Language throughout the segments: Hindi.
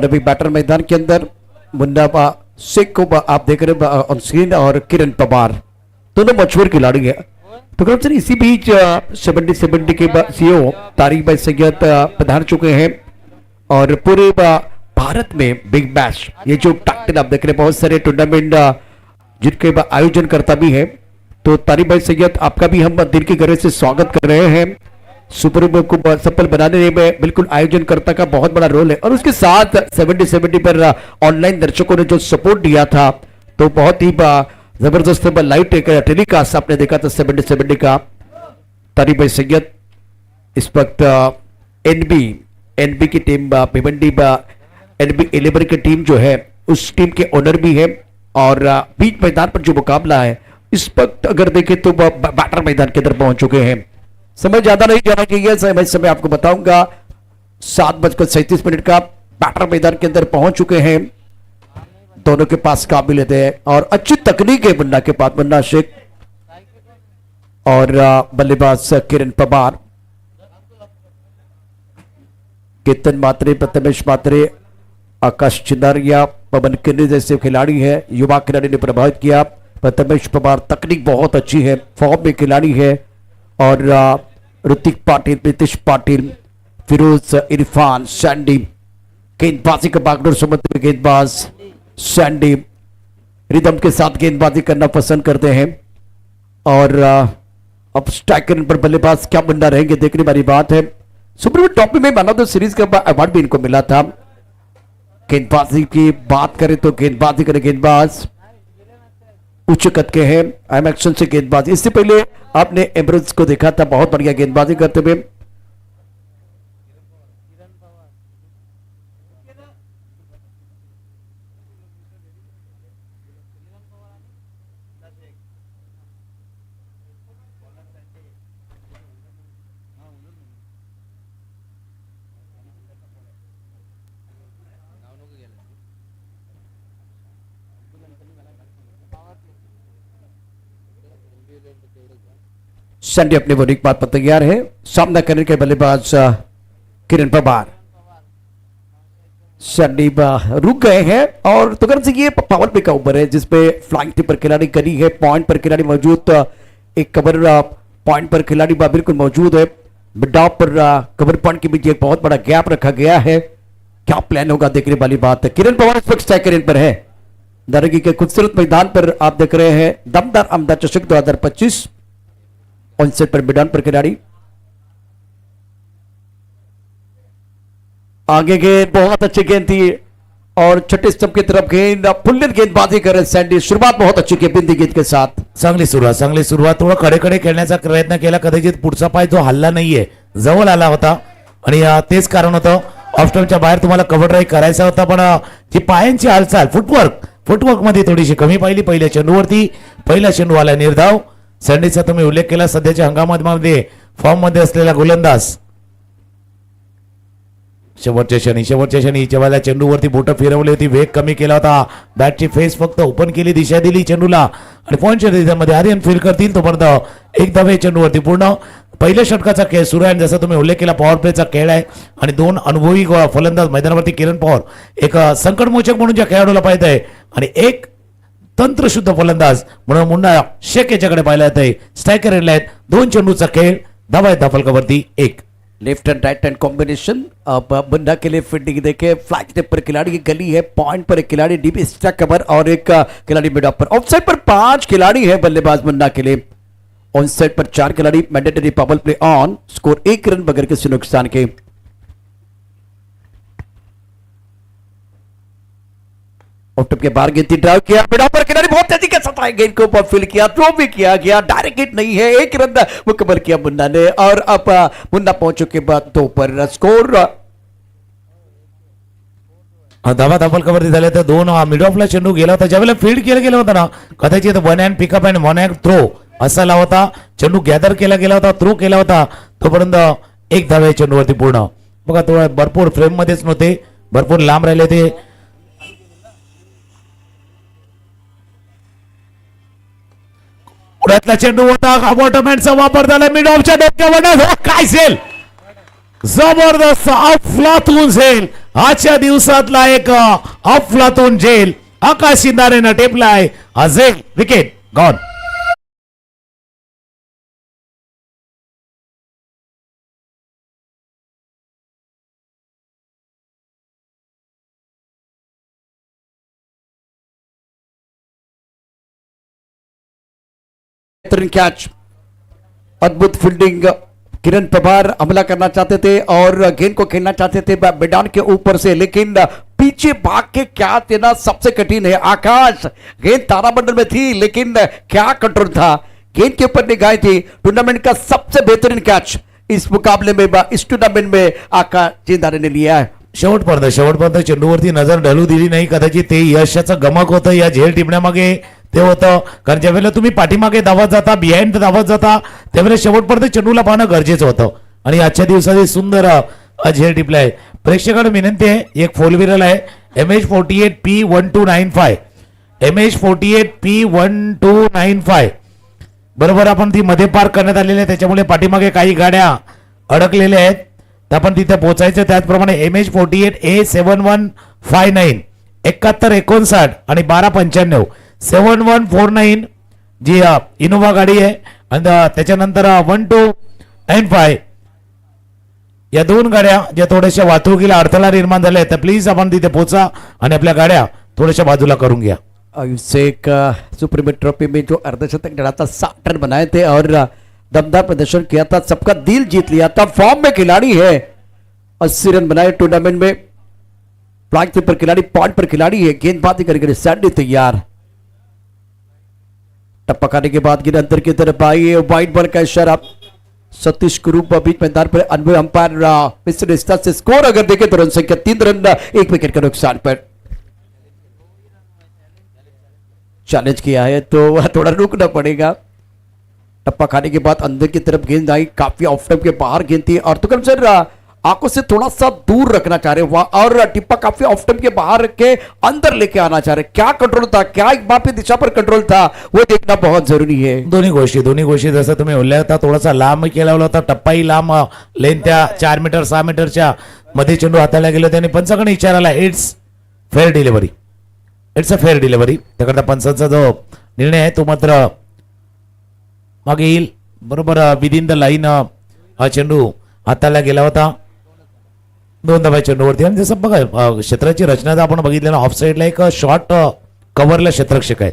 अभी बैटर मैदान के अंदर मुन्ना शेख को आप देख रहे हैं ऑन स्क्रीन और किरण पवार दोनों मशहूर खिलाड़ी है। तो सर इसी बीच 70 के सीईओ तारिक भाई सैयद पधार चुके हैं और पूरे भारत में बिग बैश ये जो टाइटल आप देख रहे हैं बहुत सारे टूर्नामेंट जिनके आयोजन करता भी है। तो तारिक भाई सैयद आपका भी हम दिल की गहराई से स्वागत कर रहे हैं। सुपर ओवर को सफल बनाने में बिल्कुल आयोजनकर्ता का बहुत बड़ा रोल है और उसके साथ 70 पर ऑनलाइन दर्शकों ने जो सपोर्ट दिया था तो बहुत ही जबरदस्त लाइव टेलीकास्ट आपने देखा था 70 का। तारिक भाई सैयद इस वक्त एनबी की टीम भिवंडी एनबी 11 की टीम जो है उस टीम के ओनर भी है और बीच मैदान पर जो मुकाबला है इस वक्त अगर देखें तो बैटर मैदान के अंदर पहुंच चुके हैं। समय ज्यादा नहीं जाना चाहिए, समय आपको बताऊंगा 7:37 का बैटर मैदान के अंदर पहुंच चुके हैं। दोनों के पास काबिलियत है और अच्छी तकनीक है मुन्ना के पास, मुन्ना शेख और बल्लेबाज किरण पवार, केतन मात्रे, प्रथमेश मात्रे, आकाश चिनारिया, पवन किन्नी जैसे खिलाड़ी है। युवा खिलाड़ी ने प्रभावित किया। प्रथमेश पवार तकनीक बहुत अच्छी है, फॉर्म में खिलाड़ी है और ऋतिक पाटिल, नीतीश पाटिल, फिरोज, इरफान, सैंडी गेंदबाजी का बागडोर समझते हुए गेंदबाज सैंडी रिदम के साथ गेंदबाजी करना पसंद करते हैं और अब स्ट्राइकर पर बल्लेबाज क्या बंदा रहेंगे देखने वाली बात है। सुपर ओवर टॉप में मैन ऑफ द सीरीज का अवार्ड भी इनको मिला था। गेंदबाजी की बात करें तो गेंदबाजी करें गेंदबाज उच्च कद के हैं, एम एक्शन से गेंदबाजी। इससे पहले आपने एमरल्स को देखा था बहुत बढ़िया गेंदबाजी करते हुए। संडे अपने बॉलिंग पार पर तैयार है, सामना करने के बल्लेबाज किरण पवार। संडे रुक गए हैं और तो से ये पावर प्ले का ओवर है जिसपे फ्लाइंग टिप पर खिलाड़ी करी है, पॉइंट पर खिलाड़ी मौजूद, एक कवर पॉइंट पर खिलाड़ी बिल्कुल मौजूद है। मिड ऑफ पर कवर पॉइंट के बीच एक बहुत बड़ा गैप रखा गया है। क्या प्लान होगा देखने वाली बात है। किरण पवार इस वक्त स्ट्राइकर पर है। दरगी के खूबसूरत मैदान पर आप देख रहे हैं दमदार अहमदाबाद चषक 2025 ऑनसेट पर मैदान पर खिलाड़ी आगे गेंद बहुत अच्छी गेंद थी और छठे स्टंप की तरफ गेंद फुल्लेट गेंदबाजी कर रहे सैंडी। शुरुआत बहुत अच्छी की बिंदी गेंद के साथ, चांगली सुरुवात थोडा कडे खेळण्याचा प्रयत्न केला, कदाचित पुढचा पाय जो हल्ला नाहीये जवळ आला होता आणि तेच कारण होतं ऑफ स्टंपच्या बाहेर तुम्हाला कव्हर ड्राईव्ह करायचा होता पण जी पायांची हालचाल फुटवर्क मध्ये थोडीशी कमी पाहिली पहिल्या चेंडूवरती। पहिला चेंडू आला निर्धाव। सॅन्डीचा तुम्ही उल्लेख केला सध्याच्या हंगामामध्ये फॉर्म मध्ये असलेला गोलंदाज। शेवटच्या क्षणी जेव्हा चेंडूवरती बोट फिरवली होती, वेग कमी केला होता, बॅटची फेस फक्त ओपन केली, दिशा दिली चेंडूला आणि पॉइंटच्या दिशेमध्ये आर्यन फील्ड करतील तोपर्यंत एक धावे चेंडूवरती पूर्ण। पहिल्या षटकाचा खेळ सुरू आहे, जसा तुम्ही उल्लेख केला पॉवर प्लेचा खेळ आहे आणि दोन अनुभवी फलंदाज मैदानावरती किरण पवार एक संकटमोचक म्हणून ज्या खेळाडूला पाहत आहे आणि एक तंत्रशुद्ध फलंदाज म्हणून मुन्ना शेख याच्याकडे पाहिला जाते। स्ट्रायकर एंडला आहेत, दोन चेंडूचा खेळ, धावा आहेत फलकावरती एक। Left and right hand combination Munna के लिए फील्डिंग देखे, फ्लैग टिप पर खिलाड़ी की गली है, पॉइंट पर एक खिलाड़ी डीप स्ट्राइक कवर और एक खिलाड़ी मिड ऑफ पर। ऑफसाइड पर 5 खिलाड़ी है बल्लेबाज मुन्ना के लिए, ऑन साइड पर 4 खिलाड़ी। Mandatory power play on, score 1 run बगैर किसी नुकसान के। ऑफ के बाहर गेंद ड्राइव किया, मिड ऑफ पर खिलाड़ी बहुत तेजी के साथ गेंद को ऊपर फील्ड किया, थ्रो भी किया गया, डायरेक्ट हिट नहीं है, 1 रन मुकम्मल किया मुन्ना ने और अब मुन्ना पहुंचने के बाद 2 पर स्कोर। धावा फलकावरती झाले तर 2 मिड ऑफला चेंडू गेला होता, ज्यावेळेला फील्ड केला गेला होता ना कदाचित 1 hand pickup and 1 hand throw असा लावा होता, चेंडू गॅदर केला गेला होता, थ्रो केला होता तोपर्यंत एक धावे चेंडूवरती पूर्ण। बघा तो भरपूर फ्रेम मध्येच नव्हते, भरपूर लांब राहिले ते। पुढ्यातला चेंडू होता, ऑटोमॅटचा वापर झाला मिड ऑफच्या डोक्यावर, काय सेल जबरदस्त अफलातून झेल, आजच्या दिवसातला एक अफलातून झेल आकाश शिंदारेनं टेपलाय. हा झेल विकेट गॉन. बेहतरीन कैच, अद्भुत फील्डिंग. किरण पवार हमला करना चाहते थे और गेंद को खेलना चाहते थे मैदान के ऊपर से, लेकिन पीछे भाग के क्या देना सबसे कठिन है. आकाश, गेंद तारामंडल में थी लेकिन क्या कंट्रोल था, गेंद के ऊपर निगाह थी. टूर्नामेंट का सबसे बेहतरीन कैच इस मुकाबले में, इस टूर्नामेंट में आकाश जिंदाने ने लिया है. शेवटपर्यंत चेंडूवरती नजर ढळू दिली नाही. कदाचित ते यशाचं गमक होतं या झेल टिपण्यामागे. ते होतं कारण ज्यावेळेला तुम्ही पाठीमागे धावत जाता, बिहाइंड धावत जाता, त्यावेळेला शेवटपर्यंत चेंडूला पाहणं गरजेचं होतं. आणि आजच्या दिवसात सुंदर झेल टिपलाय. प्रेक्षकांना विनंती आहे, एक फोर व्हीलर आहे MH48P1295, MH48P1295 बरोबर. आपण ती मध्ये पार्क करण्यात आलेली आहे, त्याच्यामुळे पाठीमागे काही गाड्या अडकलेल्या आहेत, तर आपण तिथे पोहोचायचं. त्याचप्रमाणे MH48A7159 7159 आणि 1295 7149 जी इनोवा गाडी आहे, आणि त्याच्यानंतर 1295 या दोन गाड्या ज्या थोड्याशा वाहतुकीला अडथळा निर्माण झाल्या आहेत, तर प्लीज आपण तिथे पोहोचा आणि आपल्या गाड्या थोड्याशा बाजूला करून घ्या. अभिषेक सुप्रीम ट्रॉफी में जो अर्धशतक लगातार 60 रन बनाए थे और दमदार प्रदर्शन किया था, सबका दिल जीत लिया था. फॉर्म में खिलाड़ी है, 80 रन बनाए टूर्नामेंट में. फ्लैग पर खिलाड़ी, पॉइंट पर खिलाड़ी है, गेंदबाजी करके सैंडी तैयार. टप्पा खाने के बाद गेंद अंदर की तरफ आई, वाइट बॉल का इशारा. सतीश कुरूप बीच मैदान पर, अनुभवी अंपायर मिस्टर इस्ता से स्कोर अगर देखें तो रन संख्या 3 रन 1 विकेट के नुकसान पर. चैलेंज किया है तो थोड़ा रुकना पड़ेगा. टप्पा खाने के बाद अंदर की तरफ गेंद आई, काफी ऑफ टाइम के बाहर गेंद थी और तुकम सर आंखों से थोड़ा सा दूर रखना चाह रहे वहां, और टिप्पा काफी ऑफ टाइम के बाहर रख के अंदर लेके आना चाह रहे. क्या कंट्रोल था, क्या एक बापी दिशा पर कंट्रोल था, वो देखना बहुत जरूरी है. दोन्ही गोष्टी जसं तुम्ही बोलल्या होता, थोडासा लांब केला होता, टप्पाही लांब, लेन त्या 4 मीटर 6 मीटरच्या मध्ये चेंडू हाताळला गेला, त्याने पंचाकडे इशाराला it's fair delivery, it's a fair delivery. त्याकरता पंचांचा जो निर्णय आहे तो मात्र मागे येईल. बरोबर विदिन द लाईन हा चेंडू हाताळला गेला होता. 2 धावा चेंडूवरती. आणि जसं बघा क्षेत्राची रचना जर आपण बघितलं ना, ऑफ साईडला एक शॉर्ट कव्हरला क्षेत्ररक्षक आहे.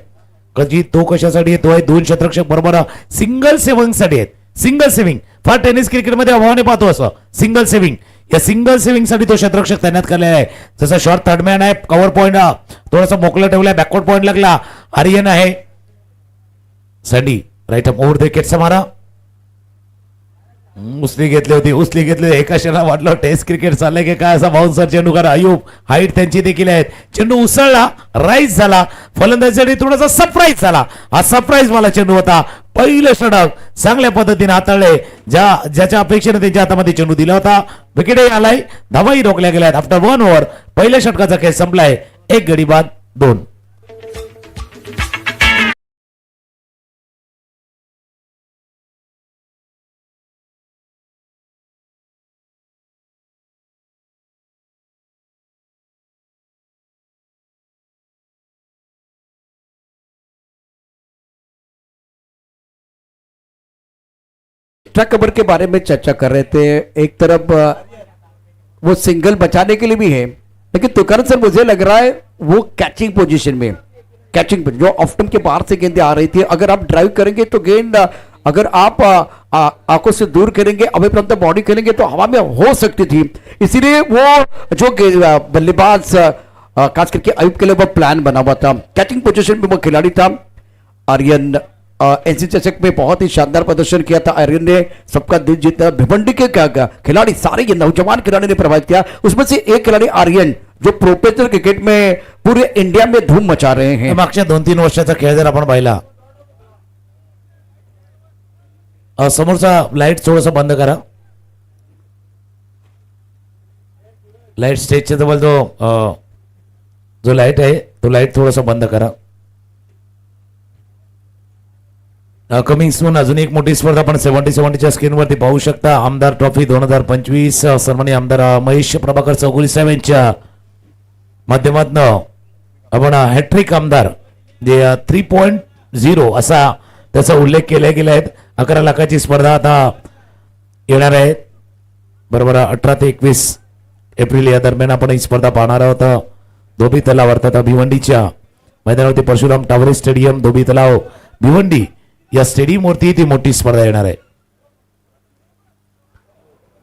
कधी तो कशासाठी येतो आहे, 2 क्षेत्ररक्षक बरोबर सिंगल सेव्हिंग साठी आहेत. सिंगल सेव्हिंग फार टेनिस क्रिकेटमध्ये अभावाने पाहतो असं सिंगल सेव्हिंग. या सिंगल सेव्हिंग साठी तो क्षेत्ररक्षक तैनात केलेला आहे. जसं शॉर्ट थर्डमॅन आहे, कव्हर पॉईंट थोडासा मोकळा ठेवलाय, बॅकवर्ड पॉईंट लागला. आर्यन आहे, Sandy right up over the विकेटचा मारा. उचली घेतली एका क्षणा वाटलं टेस्ट क्रिकेट चाललंय की काय, असा बाउन्सर चेंडू करा. अयूब हाईट त्यांची देखील आहेत. चेंडू उसळला, राईज झाला, फलंदाजीसाठी थोडासा सरप्राईज झाला. हा सरप्राईज मला चेंडू होता. पहिलं षटक चांगल्या पद्धतीने हाताळले, ज्याच्या अपेक्षेने त्यांच्या हातामध्ये चेंडू दिला होता. विकेटही आलाय, धावाही रोखल्या गेल्या आहेत. आफ्टर 1 ओव्हर पहिल्या षटकाचा खेळ संपलाय. 1 गडी बाद 2. एक्स्ट्रा कवर के बारे में चर्चा कर रहे थे. एक तरफ वो सिंगल बचाने के लिए भी है, लेकिन तुकार सर मुझे लग रहा है वो कैचिंग पोजीशन में, कैचिंग जो ऑफ टाइम के बाहर से गेंदें आ रही थी, अगर आप ड्राइव करेंगे तो गेंद अगर आप आंखों से दूर करेंगे, अभी पर्यंत बॉडी करेंगे तो हवा में हो सकती थी. इसीलिए वो जो बल्लेबाज खास करके अयूब के लिए वो प्लान बना हुआ था. कैचिंग पोजीशन में वो खिलाड़ी था आर्यन. एनसी चषक में बहुत ही शानदार प्रदर्शन किया था आर्यन ने, सबका दिल जीता. भिवंडी के खिलाड़ी सारे ये नौजवान खिलाड़ी ने प्रभावित किया. उसमें से एक खिलाड़ी आर्यन जो प्रोफेशनल क्रिकेट में पूरे इंडिया में धूम मचा रहे हैं. मागच्या 2-3 वर्षाचा खेळ जर आपण पाहिला, समोरचा लाईट थोडंसं बंद करा. लाईट स्टेजच्या जवळ जो लाईट आहे तो लाईट थोडासा बंद करा. कमिंग सून अजून एक मोठी स्पर्धा आपण 70-70च्या स्क्रीनवरती पाहू शकता. आमदार ट्रॉफी 2025 सन्माननीय आमदार महेश प्रभाकर चौगुले साहेब यांच्या माध्यमातून आपण हॅट्रिक आमदार जे 3.0 असा त्याचा उल्लेख केला गेला आहे. 11 लाखाची स्पर्धा आता येणार आहे. बरोबर 18 ते 21 एप्रिल या दरम्यान आपण ही स्पर्धा पाहणार आहोत. धोबी तलाव अर्थात भिवंडीच्या मैदानावरती परशुराम टावरे स्टेडियम धोबी तलाव भिवंडी या स्टेडियम वरती ती मोठी स्पर्धा येणार आहे.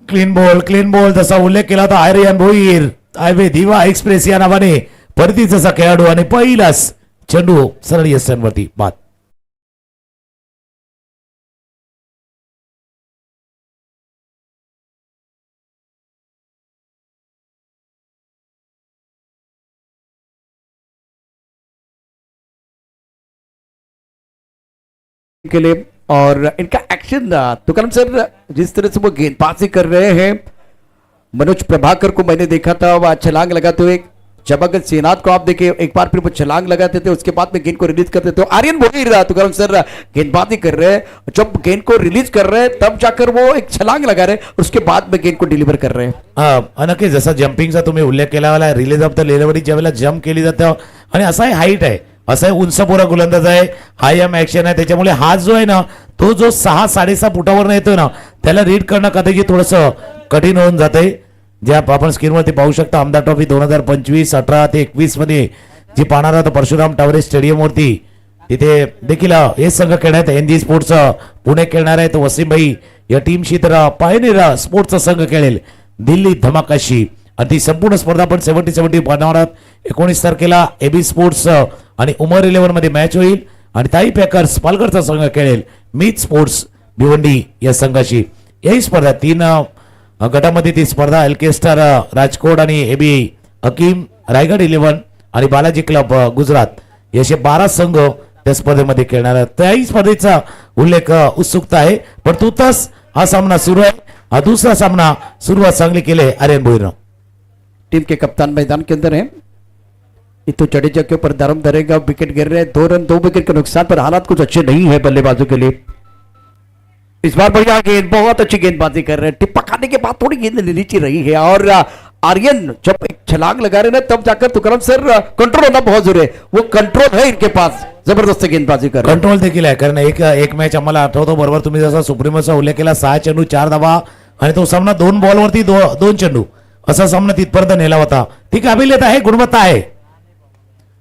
क्लीन बॉल जसा उल्लेख केला होता आर्यन भोईर हायवे दिवा एक्सप्रेस या नावाने परतीचा खेळाडू आणि पहिलाच चेंडू सरळ यष्टांवरती बाद. के लिए और इनका एक्शन तुकाराम सर जिस तरह से वो गेंदबाजी कर रहे हैं, मनोज प्रभाकर को मैंने देखा था वह छलांग लगाते हुए. जब अगर सेनाथ को आप देखिए एक बार फिर वो छलांग लगाते थे उसके बाद में गेंद को रिलीज करते थे. आर्यन बोल रहा तुकाराम सर गेंदबाजी कर रहे हैं, जब गेंद को रिलीज कर रहे हैं तब जाकर वो एक छलांग लगा रहे हैं उसके बाद में गेंद को डिलिव्हर कर रहे हैं. नक्की जसा जम्पिंगचा तुम्ही उल्लेख केला मला रिलीज ऑफ द लेवलवरती ज्यावेळेला जम्प केली जाते आणि असाही हाईट आहे असा उंचपोरा गोलंदाज आहे. हाय एम ऍक्शन आहे त्याच्यामुळे हात जो आहे ना तो जो 6-6.5 फुटावर येतोय ना त्याला रीड करणं कदाचित थोडस कठीण होऊन जाते. जे आपण स्क्रीनवरती पाहू शकता आमदार ट्रॉफी 2025 18 ते 21 मध्ये जी पाहणार आहोत परशुराम टावरे स्टेडियम वरती तिथे देखील हे संघ खेळण्यात एनजी स्पोर्ट्स पुणे खेळणार आहे. तो वसीमभाई या टीमशी तर पायनेर स्पोर्ट्सचा संघ खेळेल दिल्ली धमाकाशी. आणि ती संपूर्ण स्पर्धा आपण 70-70 पाहणार आहोत. 19 तारखेला एबी स्पोर्ट्स आणि उमर 11 मध्ये मॅच होईल आणि ताई पॅकर्स पालघरचा संघ खेळेल मीत स्पोर्ट्स भिवंडी या संघाशी. यही स्पर्धा 3 गटामध्ये ती स्पर्धा एलके स्टार राजकोट आणि एबी हकीम रायगड 11 आणि बालाजी क्लब गुजरात याचे 12 संघ त्या स्पर्धेमध्ये खेळणार आहेत. त्याही स्पर्धेचा उल्लेख उत्सुकता आहे. पण तुर्तास हा सामना सुरू आहे. हा दुसरा सामना सुरुवात चांगली केले आर्यन भोईरनं. टीम के कप्तान मैदान के अंदर है. इतो जडेजा के ऊपर दारम धरेगा, विकेट गिर रहे हैं 2 रन 2 विकेट के नुकसान पर हालात कुछ अच्छे नहीं है बल्लेबाजों के लिए. इस बार बढ़िया गेंद, बहुत अच्छी गेंदबाजी कर रहे हैं. टिप्पा खाने के बाद थोड़ी गेंद नीची रही है और आर्यन जब एक छलांग लगा रहे ना तब जाकर तुकाराम सर कंट्रोल होना बहुत जरूरी है. वो कंट्रोल है इनके पास, जबरदस्त गेंदबाजी कर रहे हैं. कंट्रोल देखील आहे कारण एक मॅच आम्हाला आठवतो बरोबर तुम्ही जसा सुप्रीमोचा उल्लेख केला 6 चेंडू 4 धावा आणि तो सामना 2 बॉलवरती 2 चेंडू असा सामना तिथपर्यंत नेला होता. ती काबिलियत आहे, गुणवत्ता आहे.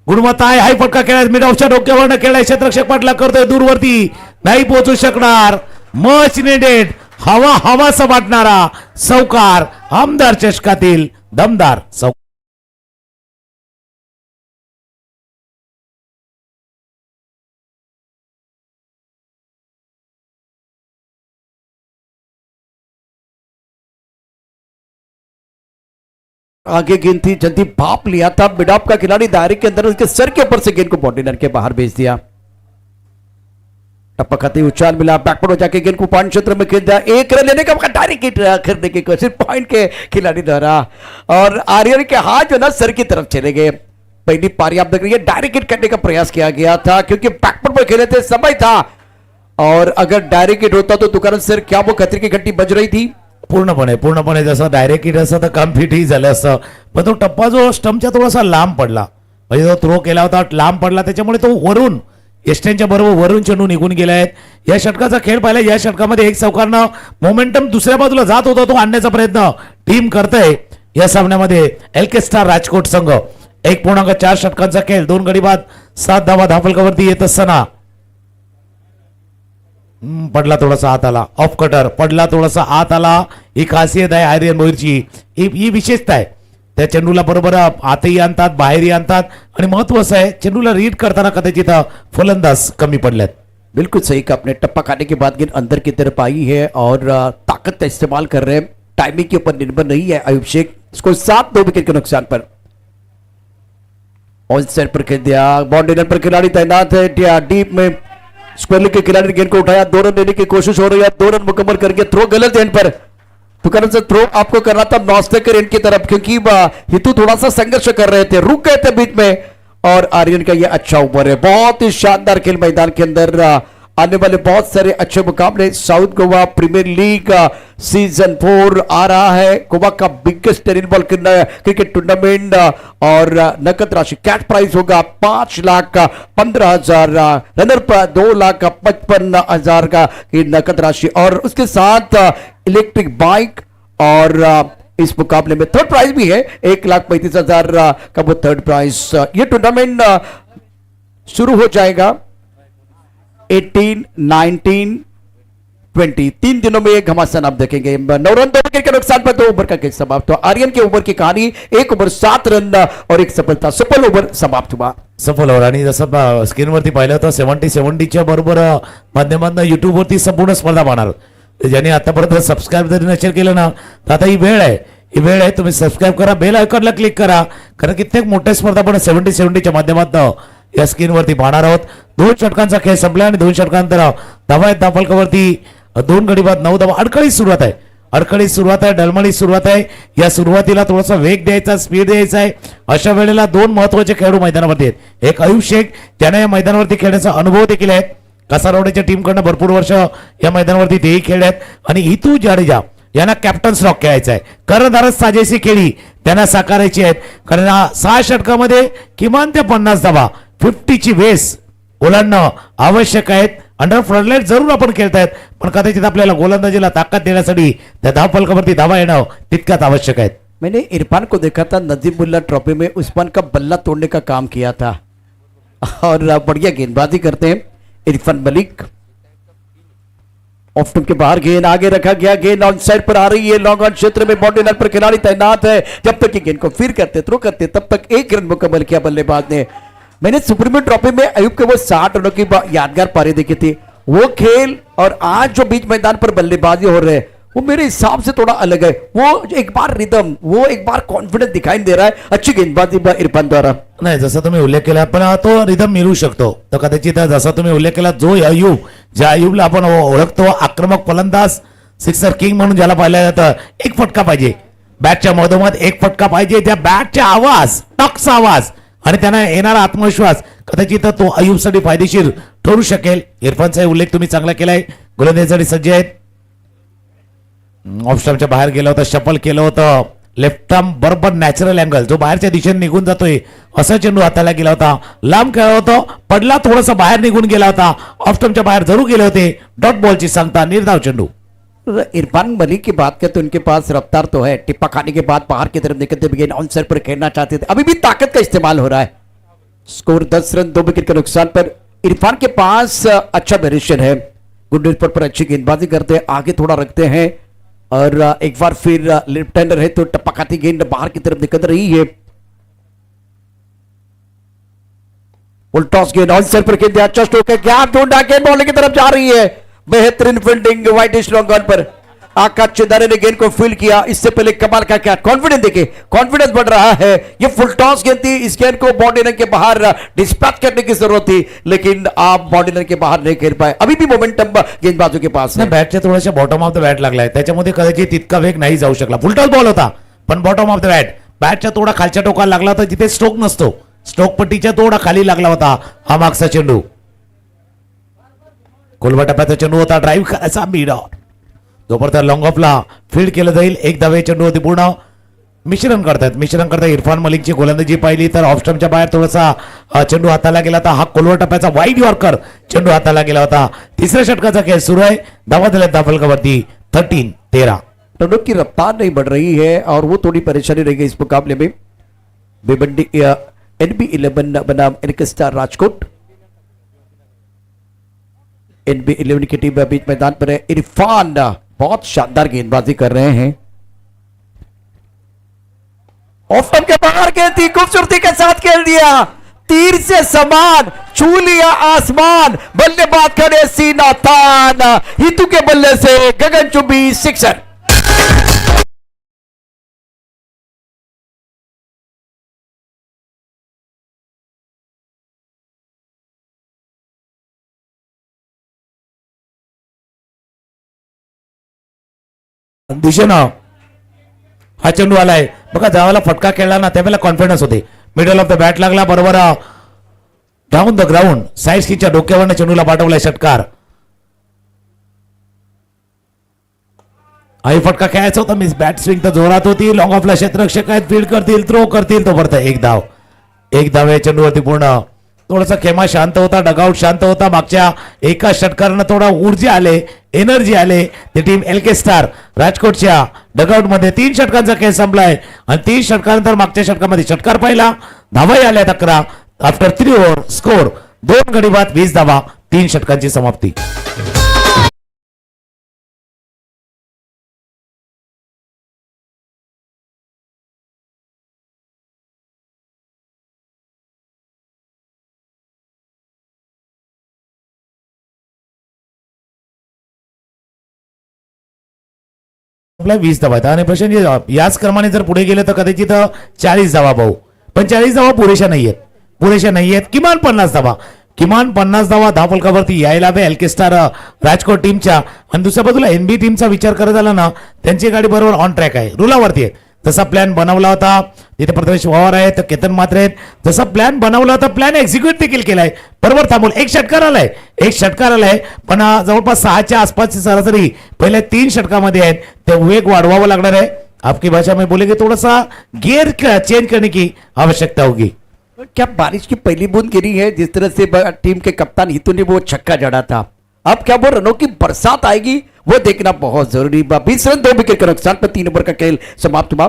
हाय फटका खेळायत मिड ऑफच्या डोक्यावरनं खेळाय क्षेत्ररक्षक पाठला करतोय दूरवरती नाही पोहोचू शकणार. मच नेडेड हवासा वाटणारा सौकार आमदार चषकातील दमदार सौकार. आगे गेंद थी जल्दी भाप लिया था मिडॉप का खिलाड़ी दायरे के अंदर उसके सर के ऊपर से गेंद को बाउंड्री के बाहर भेज दिया. टप्पा खाते उछाल मिला, बैकवर्ड हो जाके गेंद को पॉइंट क्षेत्र में खेल दिया. 1 रन लेने का मौका डायरेक्ट हिट करने की कोशिश पॉइंट के खिलाड़ी द्वारा और आर्यन के हाथ जो ना सर की तरफ चले गए. पहली पारी आप देख रही है डायरेक्ट हिट करने का प्रयास किया गया था क्योंकि बैकवर्ड पर खेले थे, समय था और अगर डायरेक्ट हिट होता तो तुकाराम सर क्या वो खतरे की घंटी बज रही थी. पूर्णपणे जसं डायरेक्ट हिट असतं तर काम फिटही झालं असतं. पण तो टप्पा जो स्टंपच्या थोडासा लांब पडला म्हणजे तो थ्रो केला होता लांब पडला त्याच्यामुळे तो वरून एस्टेनच्या बरोबर वरून चेंडू निघून गेला आहे. या षटकाचा खेळ पाहिला. या षटकामध्ये एक चौकारनं मोमेंटम दुसऱ्या बाजूला जात होता तो आणण्याचा प्रयत्न टीम करतंय. या सामन्यामध्ये एलके स्टार राजकोट संघ 1.4 षटकांचा खेळ 2 गडी बाद 7 धावा धावफलकावरती येत असताना पडला थोडासा आत आला. ऑफ कटर पडला थोडासा आत आला. ही खासियत आहे आर्यन भोईरची, ही विशेषता आहे. त्या चेंडूला बरोबर आतही आणतात बाहेरही आणतात आणि महत्वाचं आहे चेंडूला रीड करताना कदाचित फलंदाज कमी पडलेत. बिल्कुल सही का आपने टप्पा खाने के बाद गेंद अंदर की तरफ आई है और ताकत का इस्तेमाल कर रहे हैं. टाइमिंग के ऊपर निर्भर नहीं है आयुब शेख. इसको 7 विकेट के नुकसान पर ऑन साइड पर खेल दिया. बाउंड्री पर खिलाड़ी तैनात है. डीप में स्क्वायर के खिलाड़ी ने गेंद को उठाया. 2 रन लेने की कोशिश हो रही है. 2 रन मुकम्मल करके थ्रो गलत एंड पर. तुकाराम से थ्रो आपको करना था नॉस्टेकर एंड की तरफ क्योंकि हितू थोड़ा सा संघर्ष कर रहे थे, रुक गए थे बीच में और आर्यन का ये अच्छा ओवर है. बहुत ही शानदार खेल मैदान के अंदर आने वाले बहुत सारे अच्छे मुकाबले। South Goa premier league season 4 आ रहा है। गोवा का biggest ten ball cricket tournament और नकद राशि कैश प्राइज होगा 5,15,000, रनर पर 2,55,000 का ये नकद राशि और उसके साथ इलेक्ट्रिक बाइक और इस मुकाबले में थर्ड प्राइज भी है 1,35,000 का वो थर्ड प्राइज। ये टूर्नामेंट शुरू हो जाएगा 18, 19, 20 तीन दिनों में एक घमासान आप देखेंगे। 9 रन 2 विकेट के नुकसान पर 2 ओवर का खेल समाप्त हुआ। आर्यन के ओवर की कहानी 1 ओवर 7 रन और एक सफलता, सफल ओवर समाप्त हुआ। सफल ओव्हर आणि जसं स्क्रीनवरती पाहिलं होतं 70-70च्या बरोबर माध्यमातून युट्यूब वरती संपूर्ण स्पर्धा पाहणार। ज्यांनी आतापर्यंत सबस्क्राईब जरी नसेल केलं ना तर आता ही वेळ आहे तुम्ही सबस्क्राईब करा, बेल आयकॉनला क्लिक करा, कारण कित्येक मोठ्या स्पर्धा पण 70-70च्या माध्यमातून या स्क्रीनवरती पाहणार आहोत। 2 षटकांचा खेळ संपला आणि 2 षटकांतर धावा आहेत धावफलकावरती 2 गडी बाद 9 धावा। अडकळीत सुरुवात आहे, डलमळीत सुरुवात आहे। या सुरुवातीला थोडासा वेग द्यायचा, स्पीड द्यायचा आहे। अशा वेळेला 2 महत्त्वाचे खेळाडू मैदानावरती आहेत। एक आयुष शेख त्याने या मैदानावरती खेळण्याचा अनुभव देखील आहे। कासारवाडीच्या टीमकडनं भरपूर वर्ष या मैदानावरती तेही खेळले आहेत आणि हितू जाडेजा यांना कॅप्टन स्ट्रोक खेळायचा आहे। कर्णधारच साजेशी खेळी त्यांना साकारायची आहेत, कारण 6 षटकामध्ये किमान त्या 50 धावा 50ची वेस ओलांडणं आवश्यक आहेत। अंडर फ्रंटलाईट जरूर आपण खेळतायत, पण कदाचित आपल्याला गोलंदाजीला ताकद देण्यासाठी त्या धावफलकावरती धावा येणं तितक्याच आवश्यक आहेत। मैंने इरफान को देखा था नजीमुल्ला ट्रॉफी में, उस्मान का बल्ला तोड़ने का काम किया था और बढ़िया गेंदबाजी करते हैं इरफान मलिक। ऑफ स्टंप के बाहर गेंद आगे रखा गया, गेंद ऑन साइड पर आ रही है, लॉन्ग ऑन क्षेत्र में बाउंड्री लाइन पर खिलाड़ी तैनात है। जब तक कि गेंद को फिर करते थ्रो करते तब तक 1 रन मुकम्मल किया बल्लेबाज ने। मैंने सुप्रीमियर ट्रॉफी में अयूब के वो 60 रनों की यादगार पारी देखी थी। वो खेल और आज जो बीच मैदान पर बल्लेबाजी हो रहे हैं वो मेरे हिसाब से थोड़ा अलग है। वो एक बार रिदम, वो एक बार कॉन्फिडेंस दिखाई दे रहा है। अच्छी गेंदबाजी इरफान द्वारा। नाही, जसं तुम्ही उल्लेख केला पण तो रिदम मिळू शकतो, तर कदाचित जसं तुम्ही उल्लेख केला जो अयूब, ज्या अयूबला आपण ओळखतो आक्रमक फलंदाज, सिक्सर किंग म्हणून ज्याला पाहिलं जातं, एक फटका पाहिजे बॅटच्या मधोमध, एक फटका पाहिजे। त्या बॅटचा आवाज, टक्सा आवाज आणि त्यांना येणारा आत्मविश्वास कदाचित तो अयूबसाठी फायदेशीर ठरू शकेल। इरफानचा उल्लेख तुम्ही चांगला केलाय, गोलंदाजीसाठी सज्ज आहेत। ऑफ स्टंपच्या बाहेर गेला होता, शफल केलं होतं, लेफ्ट आर्म बरोबर नॅचरल अँगल जो बाहेरच्या दिशेने निघून जातोय असा चेंडू हाताला गेला होता। लांब खेळला होता, पडला, थोडासा बाहेर निघून गेला होता, ऑफ स्टंपच्या बाहेर जरूर गेले होते। डॉट बॉलची सांगता निर्धाव चेंडू। इरफान मलिक की बात करें तो उनके पास रफ्तार तो है, टिप्पा खाने के बाद बाहर की तरफ निकलते हुए ऑन साइड पर खेलना चाहते थे, अभी भी ताकत का इस्तेमाल हो रहा है। स्कोर 10 रन 2 विकेट के नुकसान पर। इरफान के पास अच्छा वेरिएशन है, गुड रिपोर्ट पर अच्छी गेंदबाजी करते हैं, आगे थोड़ा रखते हैं और एक बार फिर लेफ्ट हैंडर है तो टप्पा खाती गेंद बाहर की तरफ निकल रही है। फुल टॉस गेंद ऑन साइड पर खेलते हैं, अच्छा स्ट्रोक है, क्या ढूंढा के बॉलिंग की तरफ जा रही है, बेहतरीन फील्डिंग वाइट लॉन्ग ऑन पर। आकाश चिदारे ने गेंद को फील्ड किया, इससे पहले कमाल का क्या कॉन्फिडेंस, देखिए कॉन्फिडेंस बढ़ रहा है। ये फुल टॉस गेंद थी, इस गेंद को बाउंड्री लाइन के बाहर डिस्पैच करने की जरूरत थी, लेकिन आप बाउंड्री लाइन के बाहर नहीं खेल पाए। अभी भी मोमेंटम गेंदबाजों के पास है। बॅटच्या थोड्याशा बॉटम ऑफ द बॅट लागलाय, त्याच्यामध्ये कदाचित तितका वेग नाही जाऊ शकला। फुलटॉस बॉल होता पण बॉटम ऑफ द बॅट, बॅटच्या थोडा खालच्या टोकाला लागला होता जिथे स्ट्रोक नसतो, स्ट्रोक पट्टीच्या थोडा खाली लागला होता हा मागचा चेंडू। कोलवा टप्प्याचा चेंडू होता, ड्राईव्ह करायचा मीडॉट, जोपर्यंत लॉंग ऑफला फील्ड केलं जाईल। एक धावे चेंडू होती पूर्ण। मिश्रण करतात इरफान मलिकची गोलंदाजी पाहिली तर ऑफ स्टंपच्या बाहेर थोडासा चेंडू हाताला गेला होता, हा कोलवा टप्प्याचा वाईड यॉर्कर चेंडू हाताला गेला होता। तिसऱ्या षटकाचा खेळ सुरू आहे, धावा दिल्या धावफलकावरती 13-13। रनों की रफ्तार नहीं बढ़ रही है और वो थोड़ी परेशानी रहेगी इस मुकाबले में। भिवंडी NB11 बनाम एनकेस्टार राजकोट, NB11 की टीम बीच मैदान पर है। इरफान बहुत शानदार गेंदबाजी कर रहे हैं, ऑफ स्टंप के बाहर गेंद थी, खूबसूरती के साथ खेल दिया, तीर से समान छू लिया आसमान, बल्लेबाज खड़े सीना तान, हितू के बल्ले से गगनचुंबी सिक्सर। दिशेनं हा चेंडू आलाय बघा, ज्यावेळेला फटका खेळला ना त्यावेळेला कॉन्फिडन्स होते, मिडल ऑफ द बॅट लागला बरोबर, डाऊन द ग्राउंड साईड स्किनच्या डोक्यावरनं चेंडूला पाठवलाय षटकार आई फटका खेळायचा होता मिस बॅट स्विंग तर जोरात होती लॉंग ऑफला क्षेत्ररक्षक आहेत फील्ड करतील थ्रो करतील तो परत एक धाव या चेंडूवरती पूर्ण थोडासा खेमा शांत होता डगआउट शांत होता मागच्या एका षटकारानं थोडा ऊर्जा आले एनर्जी आले ते टीम एलके स्टार राजकोटच्या डगआउट मध्ये 3 षटकांचा खेळ संपलाय आणि 3 षटकानंतर मागच्या षटकामध्ये षटकार पहिला धावाही आल्या 11 आफ्टर 3 ओव्हर स्कोर 2 गडी बाद 20 धावा 3 षटकांची समाप्ती. आपला 20 धावा आहेत आणि प्रश्न याच क्रमाने जर पुढे गेले तर कदाचित 40 धावा भाऊ पण 40 धावा पुरेशा नाहीयेत किमान 50 धावा धावफलकावरती यायला हवे एलके स्टार राजकोट टीमच्या आणि दुसऱ्या बाजूला एनबी टीमचा विचार करत आला ना त्यांची गाडी बरोबर ऑन ट्रॅक आहे रुलावरती आहे तसा प्लॅन बनवला होता तिथे प्रथमेश पवार आहे तर केतन मात्रे आहेत जसा प्लॅन बनवला होता प्लॅन एक्झिक्यूट देखील केलाय बरोबर थांबून एक षटकार आलाय पण जवळपास 6च्या आसपासची सरासरी पहिल्या 3 षटकामध्ये आहेत ते वेग वाढवावा लागणार आहे आपकी भाषा में बोलेंगे थोड़ा सा गियर चेंज करने की आवश्यकता होगी. क्या बारिश की पहली बूंद गिरी है जिस तरह से टीम के कप्तान हितू ने वो छक्का जड़ा था अब क्या वो रनों की बरसात आएगी वो देखना बहुत जरूरी 20 रन 2 विकेट का नुकसान पर 3 ओवर का खेल समाप्त हुआ.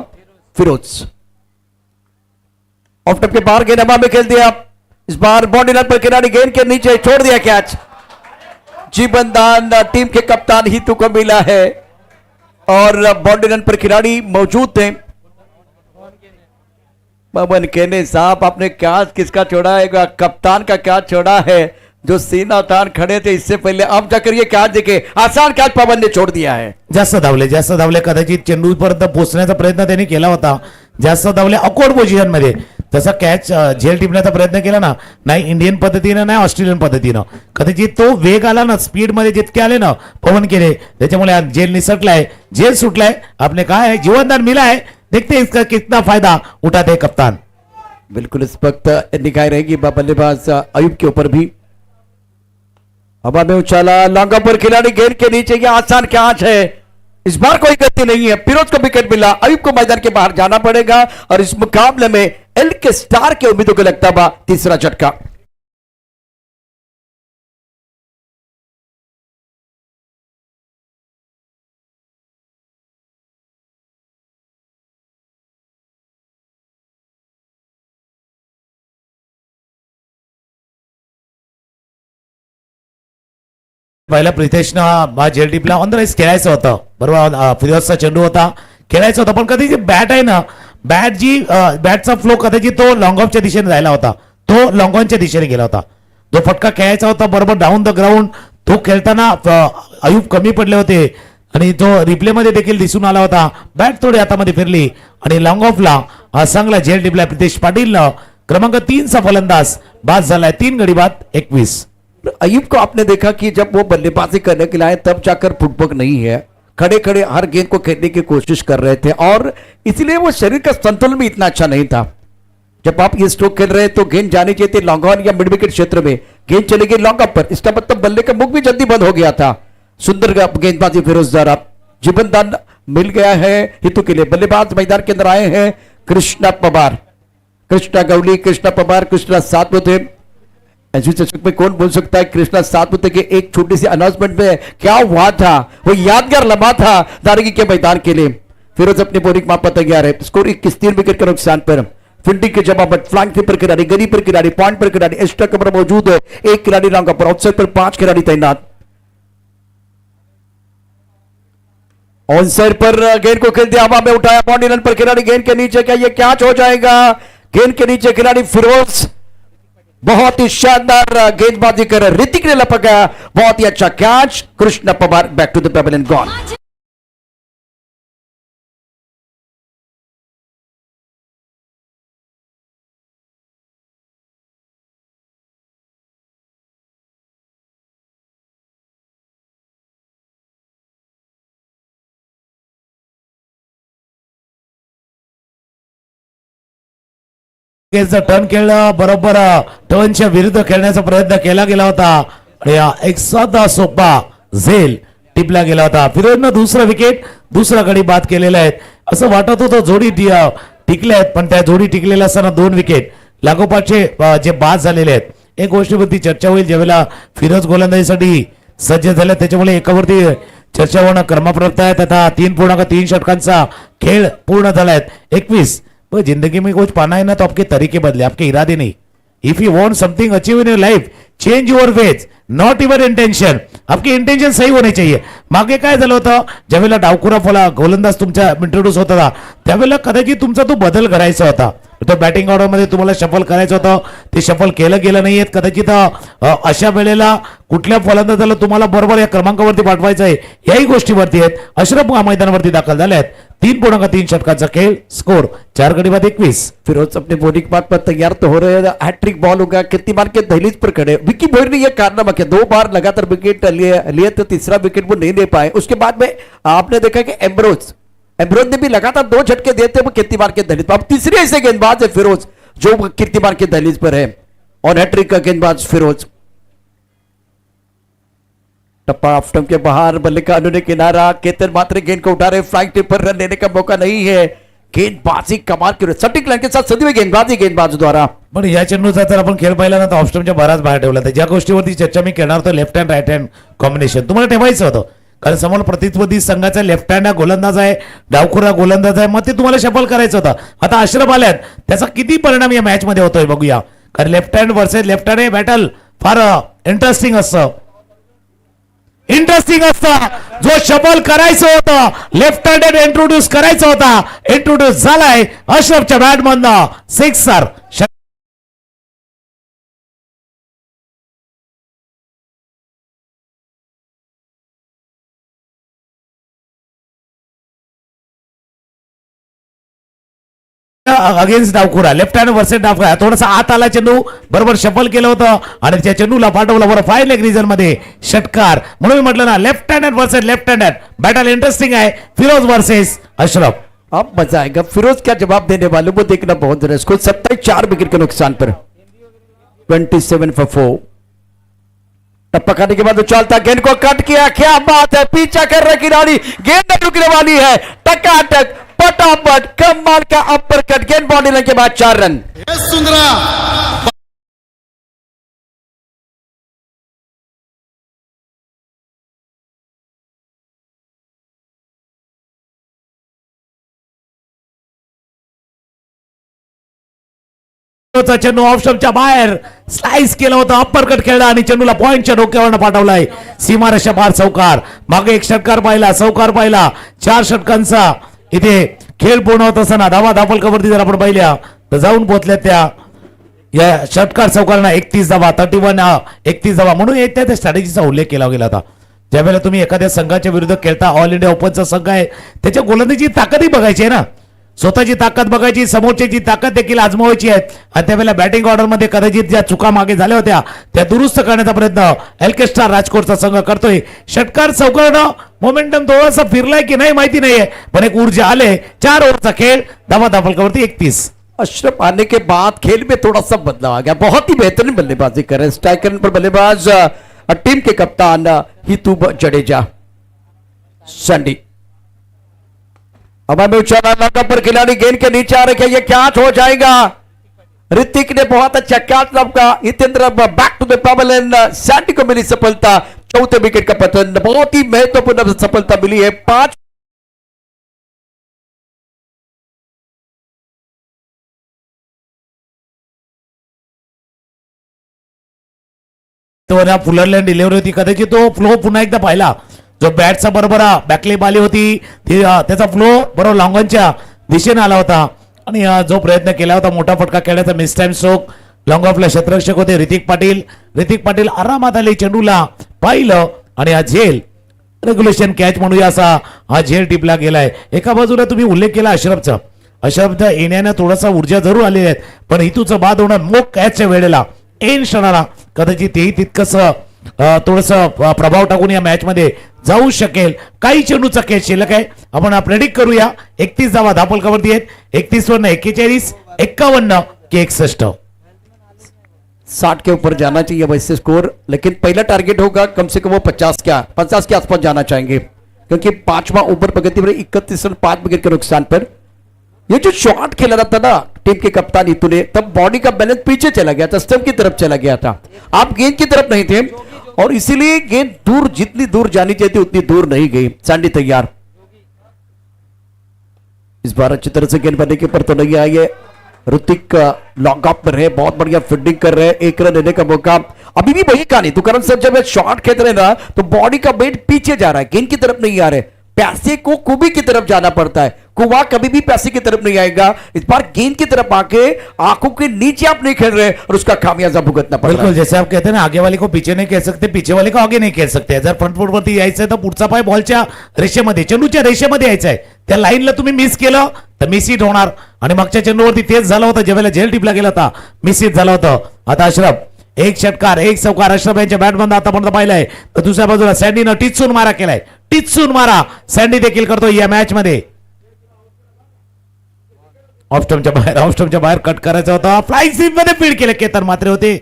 फिरोज ऑफ टॉप के बाहर गेंद हवा में खेल दिया इस बार बाउंड्री लाइन पर खिलाड़ी गेंद के नीचे छोड़ दिया कैच जीवन दान टीम के कप्तान हितू को मिला है और बाउंड्री लाइन पर खिलाड़ी मौजूद थे. पवन कहने साहब आपने कैच किसका छोड़ा है कप्तान का कैच छोड़ा है जो सीना तान खड़े थे इससे पहले अब जाकर ये कैच देखे आसान कैच पवन ने छोड़ दिया है. जास्त धावले कदाचित चेंडू पर्यंत पोहोचण्याचा प्रयत्न त्यांनी केला होता जास्त धावले अकॉर्ड पोझिशन मध्ये तसा कॅच झेल टिपण्याचा प्रयत्न केला ना नाही इंडियन पद्धतीनं नाही ऑस्ट्रेलियन पद्धतीनं कदाचित तो वेग आला ना स्पीड मध्ये जितके आले ना पवन केले त्याच्यामुळे जेल निसटलाय जेल सुटलाय आपने कहा है जीवनदान मिला है देखते हैं इसका कितना फायदा उठाते हैं कप्तान. बिल्कुल इस वक्त निगाह रहेगी बल्लेबाज अयूब के ऊपर भी हवा में उछाला लॉन्गा पर खिलाड़ी गेंद के नीचे ये आसान कैच है इस बार कोई गलती नहीं है फिरोज को विकेट मिला अयूब को मैदान के बाहर जाना पड़ेगा और इस मुकाबले में एल के स्टार के उम्मीदों को लगता हुआ तीसरा झटका. पहिला प्रितेशनं जेल टीपला ऑन द राईस खेळायचं होतं बरोबर फिरोजचा चेंडू होता खेळायचं होता पण कधी बॅट आहे ना बॅटचा फ्लो कदाचित तो लॉंग ऑफच्या दिशेने जायला होता तो लॉंग ऑनच्या दिशेने गेला होता तो फटका खेळायचा होता बरोबर डाऊन द ग्राउंड तो खेळताना अयूब कमी पडले होते आणि तो रिप्ले मध्ये देखील दिसून आला होता बॅट थोडी हातामध्ये फिरली आणि लॉंग ऑफला चांगला जेल टिपला प्रितेश पाटील क्रमांक 3चा फलंदाज बाद झालाय 3 गडी बाद 21. अयूब को आपने देखा कि जब वो बल्लेबाजी करने के लिए आए तब जाकर फुटबॉल नहीं है खड़े खड़े हर गेंद को खेलने की कोशिश कर रहे थे और इसलिए वो शरीर का संतुलन भी इतना अच्छा नहीं था. जब आप ये स्ट्रोक खेल रहे तो गेंद जानी चाहिए थी लॉन्ग ऑन या मिड विकेट क्षेत्र में गेंद चली गई लॉन्ग अप पर इसका मतलब बल्ले का मुख भी जल्दी बंद हो गया था. सुंदर गेंदबाजी फिरोज द्वारा जीवन दान मिल गया है हितू के लिए. बल्लेबाज मैदान के अंदर आए हैं कृष्णा पवार कृष्णा गवली कृष्णा पवार कृष्णा सातपुते ऐसी चर्चक में कौन बोल सकता है कृष्णा सातपुते के एक छोटी सी अनाउंसमेंट में क्या हुआ था वो यादगार लम्हा था दारगी के मैदान के लिए. फिरोज अपने बोरिंग माप पर तैयार है स्कोर 21 3 विकेट के नुकसान पर फील्डिंग के जवाब फ्लैंक पर खिलाड़ी गली पर खिलाड़ी पॉइंट पर खिलाड़ी एक्स्ट्रा कवर मौजूद है एक खिलाड़ी रंग पर आउटसाइड पर 5 खिलाड़ी तैनात. ऑन साइड पर गेंद को खेल दिया हवा में उठाया बाउंड्री लाइन पर खिलाड़ी गेंद के नीचे क्या ये कैच हो जाएगा गेंद के नीचे खिलाड़ी फिरोज बहुत ही शानदार गेंदबाजी कर ऋतिक ने लपका बहुत ही अच्छा catch Krishna Pawar back to the pavilion gone. Turn खेळलं बरोबर टर्नच्या विरुद्ध खेळण्याचा प्रयत्न केला गेला होता आणि एक साधा सोपा झेल टिपला गेला होता. फिरोजनं दुसरा विकेट दुसरा गडी बाद केलेला आहे. असं वाटत होतं जोडी टिकल्या आहेत, पण त्या जोडी टिकलेल्या असताना 2 विकेट लागोपाठचे जे बाद झालेले आहेत. एक गोष्टीवरती चर्चा होईल ज्यावेळेला फिरोज गोलंदाजीसाठी सज्ज झाले, त्याच्यामुळे एकावरती चर्चा होणं क्रमप्राप्त आहे. आता 3.3 षटकांचा खेळ पूर्ण झाला आहे. 21 जिंदगी में कुछ पाना है ना तो आपके तरीके बदले, आपके इरादे नहीं. If you want something achieve in your life, change your ways, not your intention. आपकी इंटेन्शन सही होणे चाहिए. मागे काय झालं होतं, ज्यावेळेला डावखुरा गोलंदाज तुमच्या इंट्रोड्यूस होत होता त्यावेळेला कदाचित तुमचा तो बदल करायचा होता. तो बॅटिंग ऑर्डर मध्ये तुम्हाला शफल करायचं होतं, ते शफल केलं गेलं नाहीये. कदाचित अशा वेळेला कुठल्या फलंदाजाला तुम्हाला बरोबर या क्रमांकावरती पाठवायचं आहे याही गोष्टीवरती आहेत. अशरफ मैदानावरती दाखल झाले आहेत. 3.3 षटकांचा खेळ, स्कोर 4 गडी बाद 21. फिरोज अपने बॉलिंग बात पर तैयार तो हो रहे हैं. हैट्रिक बॉल होगा, कितनी बार के दहलीज पर खड़े. विकी भोर ने यह कारनामा किया, 2 बार लगातार विकेट लिए तो तीसरा विकेट वो नहीं ले पाए. उसके बाद में आपने देखा कि एम्ब्रोज ने भी लगातार 2 झटके देते हुए कीर्तिमान के दहलीज पर. अब तीसरे ऐसे गेंदबाज है फिरोज जो कीर्तिमान के दहलीज पर है और हैट्रिक का गेंदबाज फिरोज. टप्पा ऑफ स्टंप के बाहर, बल्ले का उन्होंने किनारा. केतन मात्र गेंद को उठा रहे, फ्लाइंग टिप पर रन लेने का मौका नहीं है. गेंदबाजी कमाल की सटीक लाइन के साथ सदी हुई गेंदबाज द्वारा. पण या चेंडूचा जर आपण खेळ पाहिला ना तर ऑफस्टमच्या बराच बाहेर ठेवला होता. ज्या गोष्टीवरती चर्चा मी करणार होतो, left hand right hand combination तुम्हाला ठेवायचं होतं, कारण समोर प्रतिस्पर्धी संघाचा लेफ्ट हँड गोलंदाज आहे, डावखुरा गोलंदाज आहे, मग ते तुम्हाला शफल करायचं होतं. आता अशरफ आल्यात, त्याचा किती परिणाम या मॅच मध्ये होतोय बघूया. कारण left hand versus left hand हे बॅटल फार इंटरेस्टिंग असतं. जो शफल करायचं होतं, लेफ्ट हँडेड इंट्रोड्यूस करायचा होता, इंट्रोड्यूस झालाय अशरफच्या बॅटमधनं. 6 अगेन्स्ट डावखुरा, लेफ्ट हँड वर्सेस डावखुरा. थोडासा आत आला चेंडू, बरोबर शफल केलं होतं आणि त्या चेंडूला पाठवलं बरोबर 5 लेग रिजन मध्ये षटकार. म्हणून मी म्हटलं ना, left hand versus left hand battle interesting आहे. फिरोज वर्सेस अशरफ. अब मजा आएगा. फिरोज क्या जवाब देने वाले वो देखना बहुत जरूरी है. स्कोर 27 विकेट के नुकसान पर 27 for 4. टप्पा खाने के बाद उछालता, गेंद को कट किया. क्या बात है, पीछा कर रहा खिलाड़ी, गेंद रुकने वाली है. टकाटक फटाफट कमाल का अपर कट, गेंद बॉडी लाइन के बाद 4 रन. सुंदरा चेंडू ऑफ स्टंपच्या बाहेर स्लाइस केलं होतं, अप्पर कट खेळला आणि चेंडूला पॉइंटच्या डोक्यावरनं पाठवलाय. सीमारेषा पार चौकार. मागे एक षटकार पाहिला, चौकार पाहिला. 4 षटकांचा इथे खेळ पूर्ण होत असताना धावा धापलकावरती जर आपण पाहिल्या तर जाऊन पोहोचल्या त्या या षटकार चौकारांना 31 धावा, 31 धावा. म्हणून त्या स्ट्रॅटेजीचा उल्लेख केला गेला होता. ज्यावेळेला तुम्ही एखाद्या संघाच्या विरुद्ध खेळता, ऑल इंडिया ओपनचा संघ आहे, त्याच्या गोलंदाजीची ताकदही बघायची आहे ना, स्वतःची ताकद बघायची, समोरच्याची ताकद देखील आजमावायची आहे. आणि त्यावेळेला बॅटिंग ऑर्डर मध्ये कदाचित ज्या चुका मागे झाल्या होत्या त्या दुरुस्त करण्याचा प्रयत्न एल्केस्ट्रा राजकोटचा संघ करतोय. षटकार चौकारानं मोमेंटम थोडासा फिरलाय की नाही माहिती नाहीये, पण एक ऊर्जा आले. 4 ओव्हरचा खेळ, धावा धापलकावरती 31. अशरफ आने के बाद खेल में थोड़ा सा बदलाव आ गया. बहुत ही बेहतरीन बल्लेबाजी कर रहे हैं. स्ट्राइकर पर बल्लेबाज टीम के कप्तान हितू जडेजा संडी. हवा में उछाला, लगा पर खिलाड़ी गेंद के नीचे आ रखे, ये कैच हो जाएगा. ऋतिक ने बहुत अच्छा कैच लपका. Hitendra back to the pavilion and Sandy को मिली सफलता. 4थे विकेट का पतन, बहुत ही महत्वपूर्ण सफलता मिली है. 5 फुलरलँड डिलिव्हरी होती, कदाचित तो फ्लो पुन्हा एकदा पाहिला. जो बॅटचा बरोबर बॅकलेप आली होती त्याचा फ्लो बरोबर लॉंगॉनच्या दिशेने आला होता आणि जो प्रयत्न केला होता मोठा फटका खेळण्याचा मिस टाइम स्ट्रोक. लॉंग ऑफला क्षेत्ररक्षक होते ऋतिक पाटील आरामात आले, चेंडूला पाहिलं आणि हा झेल रेग्युलेशन कॅच म्हणूया असा हा झेल टिपला गेलाय. एका बाजूला तुम्ही उल्लेख केला अशरफचा येण्याने थोडासा ऊर्जा जरूर आलेली आहेत, पण हितूचं बाद होणार मोक कॅचच्या वेळेला एन क्षणाला कदाचित तेही तितकंच थोडस प्रभाव टाकून या मॅच मध्ये जाऊ शकेल. काही चेंडूचा कॅच शिल्लक आहे, आपण प्रेडिक्ट करूया. 31 धावा धापलकावरती आहेत. 31 वरनं 41, 51 के 61. 60 के ऊपर जाना चाहिए वैसे स्कोर, लेकिन पहला टारगेट होगा कम से कम वो 50 के आसपास जाना चाहेंगे. क्योंकि 5वां ओवर प्रगति पर 31 रन 5 विकेट के नुकसान पर। ये जो शॉट खेला रहा था ना टीम के कप्तान नीतू ने, तब बॉडी का बैलेंस पीछे चला गया था, स्टंप की तरफ चला गया था, आप गेंद की तरफ नहीं थे और इसीलिए गेंद दूर, जितनी दूर जानी चाहिए थी उतनी दूर नहीं गई। सैंडी तैयार, इस बार अच्छी तरह से गेंद बनने के ऊपर तो नहीं आई है। ऋतिक लॉन्ग ऑफ पर है, बहुत बढ़िया फील्डिंग कर रहे हैं, एक रन लेने का मौका अभी भी वही कहानी। तुकरण सर जब शॉट खेल रहे ना तो बॉडी का वेट पीछे जा रहा है, गेंद की तरफ नहीं आ रहे, पैसे को कुबी की तरफ जाना पड़ता है, कुआ कभी भी पैसे की तरफ नहीं आएगा। इस बार गेंद की तरफ आके आंखों के नीचे आप नहीं खेल रहे और उसका खामियाजा भुगतना पड़ रहा बिल्कुल, है। जैसे आप कहते हैं ना, आगे वाले को पीछे नाही खेळ सकते, पीछे वाले को आगे नाही खेळ सकते. जर फ्रंट फूट वरती यायचंय तर पुढचा पाय बॉलच्या रेषेमध्ये, चेंडूच्या रेषेमध्ये यायचा आहे. त्या लाईनला तुम्ही मिस केलं तर मिस हिट होणार. आणि मागच्या चेंडूवरती तेच झालं होतं, ज्यावेळेला झेल टिपला गेला होता, मिस हिट झालं होतं. आता अशरफ एक षटकार एक चौकार अशरफ यांच्या बॅटमधून आतापर्यंत पाहिलंय. तर दुसऱ्या बाजूला सँडीनं टिचून मारा केलाय, टिचून मारा सँडी देखील करतोय या मॅच मध्ये. ऑफस्टमच्या बाहेर कट करायचा होता, फ्लाइंग स्वीप मध्ये फील्ड केलं, केतन मात्र होते.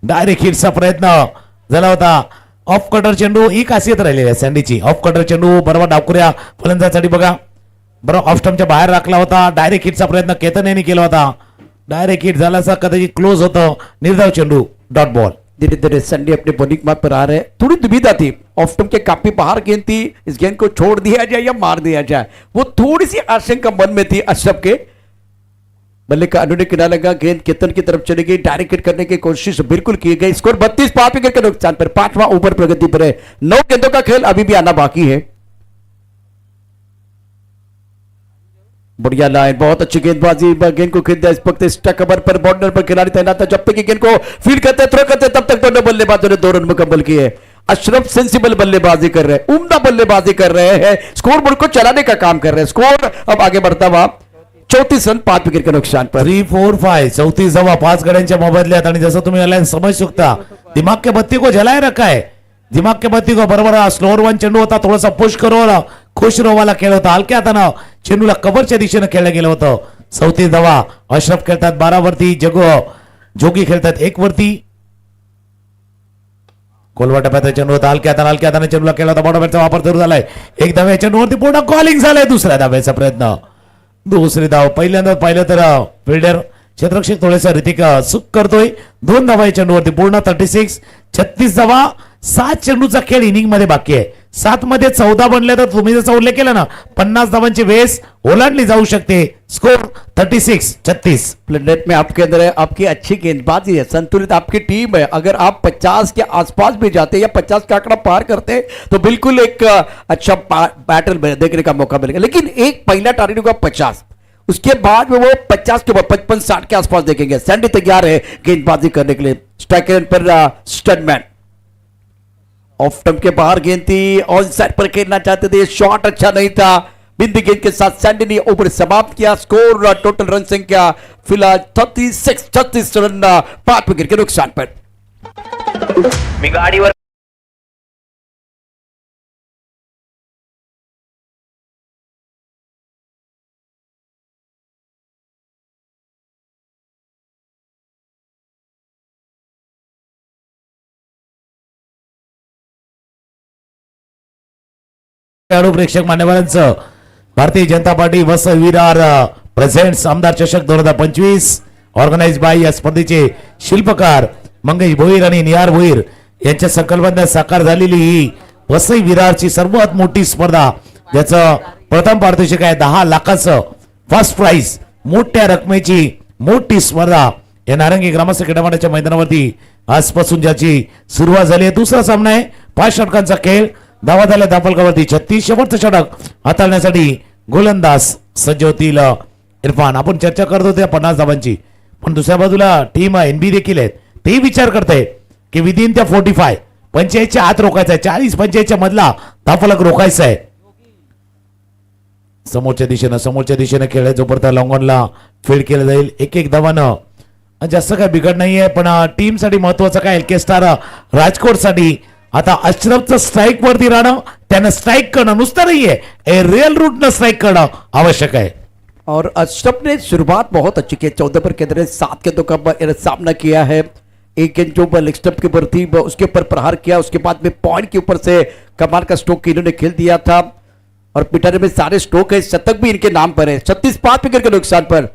डायरेक्ट हिटचा प्रयत्न झाला होता. ऑफ कटर चेंडू ही खासियत राहिलेली आहे सँडीची. ऑफ कटर चेंडू बरोबर डावकुऱ्या फलंदाजासाठी बघा, बरोबर ऑफस्टमच्या बाहेर राखला होता. डायरेक्ट हिटचा प्रयत्न केतन यांनी केला होता, डायरेक्ट हिट झाला असा, कदाचित क्लोज होतं. निर्धाव चेंडू, डॉट बॉल. धीरे धीरे संडे अपने बॉलिंग मार्ग पर आ रहे हैं. थोड़ी दुविधा थी, ऑफ स्टंप के काफी बाहर गेंद थी, इस गेंद को छोड़ दिया जाए या मार दिया जाए, वो थोड़ी सी आशंका मन में थी अशरफ के. बल्ले का अनुने किनारा लगा, गेंद केतन की तरफ चली गई, डायरेक्ट हिट करने की कोशिश बिल्कुल की गई. स्कोर 32 5 विकेट के नुकसान पर. 5वां ओवर प्रगति पर है, 9 गेंदों का खेल अभी भी आना बाकी है. बढ़िया लाइन, बहुत अच्छी गेंदबाजी, गेंद को खेल दिया इस वक्त स्टक कवर पर. बॉर्डर पर खिलाड़ी तैनात है, जब तक गेंद को फील्ड करते थ्रो करते तब तक दोनों बल्लेबाजों ने 2 रन मुकम्मल किए. अशरफ सेंसिबल बल्लेबाजी कर रहे हैं, उम्दा बल्लेबाजी कर रहे हैं, स्कोर बोर्ड को चलाने का काम कर रहे हैं. स्कोर अब आगे बढ़ता हुआ 34 रन 5 विकेट के नुकसान पर. 3 4 5 34 जवळ 5 गड्यांच्या मोबदल्यात. आणि जसं तुम्ही याला समज शकता, दिमाग के बत्ती को जलाए रखा है, दिमाग के बत्ती को. बरोबर स्लोअर वन चेंडू होता, थोडासा पुश करून खुश रोवाला खेळ होता, हलक्या हातानं चेंडूला कव्हरच्या दिशेनं खेळलं गेलं होतं. 34 धावा. अशरफ खेळतात 12 वरती, जोगी खेळतात 1 वरती. कोलवा टप्प्यात चेंडू होता, हलक्या हाताने चेंडूला केला होता. बॉडोबॅटचा वापर सुरू झालाय. 1 धाव्या चेंडूवरती पूर्ण कॉलिंग झालाय. दुसऱ्या धाव्याचा प्रयत्न, दुसरी धाव. पहिल्यांदा पाहिलं तर फिल्डर क्षेत्ररक्षक थोडेसा ऋतिक सुख करतोय. 2 धावा चेंडूवरती पूर्ण. 36 36 धावा. 7 चेंडूचा खेळ इनिंग मध्ये बाकी आहे. 7 मध्ये 14 बनले तर तुम्ही जसं उल्लेख केला ना, 50 धावांची वेस ओलांडली जाऊ शकते. स्कोर 36 36. प्लेनेट में आपके अंदर है, आपकी अच्छी गेंदबाजी है, संतुलित आपकी टीम है. अगर आप 50 के आसपास भी जाते या 50 का आंकड़ा पार करते तो बिल्कुल एक अच्छा बैटल देखने का मौका मिलेगा. लेकिन एक पहला टारगेट होगा 50, उसके बाद में वो 50 के बाद 55 60 के आसपास देखेंगे. सैंडी तैयार है गेंदबाजी करने के लिए. स्ट्राइकर पर स्टडमैन. ऑफ स्टंप के बाहर गेंद थी, ऑन साइड पर खेलना चाहते थे, शॉट अच्छा नहीं था. बिंदी गेंद के साथ सैंडी ने ओवर समाप्त किया. स्कोर टोटल रन संख्या फिलहाल 36 रन 5 विकेट के नुकसान पर. मी गाडीवर खेळाडू प्रेक्षक मान्यवरांचं भारतीय जनता पार्टी वस विरार प्रेझेंट्स आमदार चषक 2025 ऑर्गनाइज बाय या स्पर्धेचे शिल्पकार मंगेश भोईर आणि निहार भोईर यांच्या संकल्पनेत साकार झालेली ही वसई विरारची सर्वात मोठी स्पर्धा, ज्याचं प्रथम पारितोषिक आहे 10 लाखाचं फर्स्ट प्राइज. मोठ्या रकमेची मोठी स्पर्धा या नारंगी ग्रामस्थ क्रीडामंडळाच्या मैदानावरती आजपासून ज्याची सुरुवात झाली आहे. दुसरा सामना आहे 5 षटकांचा खेळ. धावा झाल्या धापलकावरती 36. शेवटचं षटक हाताळण्यासाठी गोलंदाज सज्ज होतील इरफान. आपण चर्चा करत होतो 50 धावांची, पण दुसऱ्या बाजूला टीम एनबी देखील आहेत. तेही विचार करते की विदिन त्या 45 45च्या आत रोखायचा आहे, 40 45च्या मधला धाफलक रोखायचा आहे. समोरच्या दिशेनं खेळ जोपर्यंत लॉंगॉनला फील्ड केलं जाईल. 1-1 धावानं जास्त काय बिघड नाहीये, पण टीम साठी महत्वाचं काय एलके स्टार राजकोट साठी आता अशरफचं स्ट्राईक वरती राहणं, त्यानं स्ट्राईक करणं नुसतं नाहीये, रियल रूट न स्ट्राईक करणं आवश्यक आहे. और अशरफ ने शुरुआत बहुत अच्छी की. 14 पर केंद्र 7 गेंदों का सामना किया है. एक गेंद जो लेग स्टंप के ऊपर थी उसके ऊपर प्रहार किया, उसके बाद में पॉइंट के ऊपर से कमाल का स्ट्रोक इन्होंने खेल दिया था. और पिटारे में सारे स्ट्रोक है, शतक भी इनके नाम पर है। 36 विकेट के नुकसान पर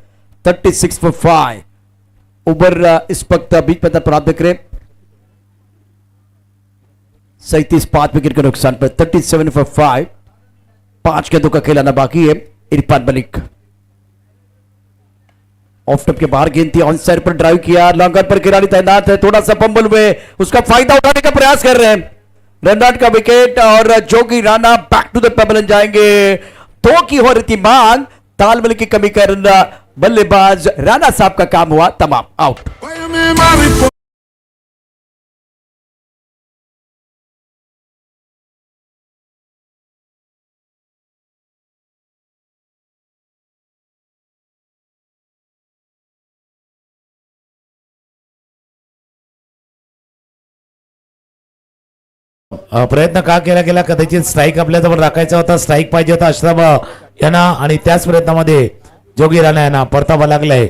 36 for 5 ओवर इस वक्त बीच पता प्राप्त करें। 37 विकेट के नुकसान पर 37 for 5। 5 गेंदों का खेल आना बाकी है। इरफान मलिक ऑफ टॉप के बाहर गेंद थी, ऑन साइड पर ड्राइव किया, लॉन्गर पर खिलाड़ी तैनात है, थोड़ा सा पंबल में उसका फायदा उठाने का प्रयास कर रहे हैं। रन आउट का विकेट और जोगी राणा बैक टू द पेबलन जाएंगे। 2 की हो रही थी मांग, तालमेल की कमी कर बल्लेबाज राणा साहब का काम हुआ तमाम, आउट। प्रयत्न का केला गेला, कदाचित स्ट्राईक आपल्याजवळ राखायचा होता, स्ट्राईक पाहिजे होता अश्रफ यांना, आणि त्याच प्रयत्नामध्ये जोगी राणा यांना परतावा लागलाय.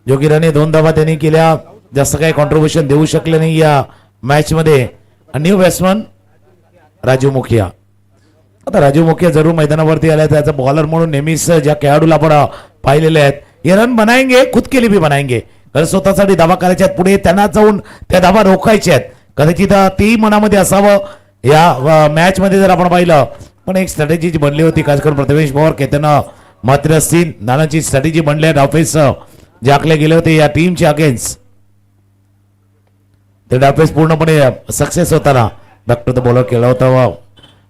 जोगी राणे 2 धावा त्यांनी केल्या, जास्त काही कॉन्ट्रीब्युशन देऊ शकले नाही या मॅच मध्ये. न्यू बॅट्समन राजू मुखिया. आता राजू मुखिया जरूर मैदानावरती आल्या, त्याचा बॉलर म्हणून नेहमीच ज्या खेळाडूला आपण पाहिलेले आहेत, हे रन बनाएंगे खुद के लिए भी बनाएंगे, कारण स्वतःसाठी धावा करायच्या आहेत, पुढे त्यांना जाऊन त्या धावा रोखायच्या आहेत. कदाचित ती मनामध्ये असावं या मॅच मध्ये जर आपण पाहिलं, पण एक स्ट्रॅटेजी जी बनली होती, खास करून प्रथमेश पवार केतन मात्र असतील, नानाची स्ट्रॅटेजी बनली आहे, डावपेच जे आखले गेले होते या टीमच्या अगेन्स्ट, ते डावपेच पूर्णपणे सक्सेस होताना बॅक टू द बॉलर केला होता.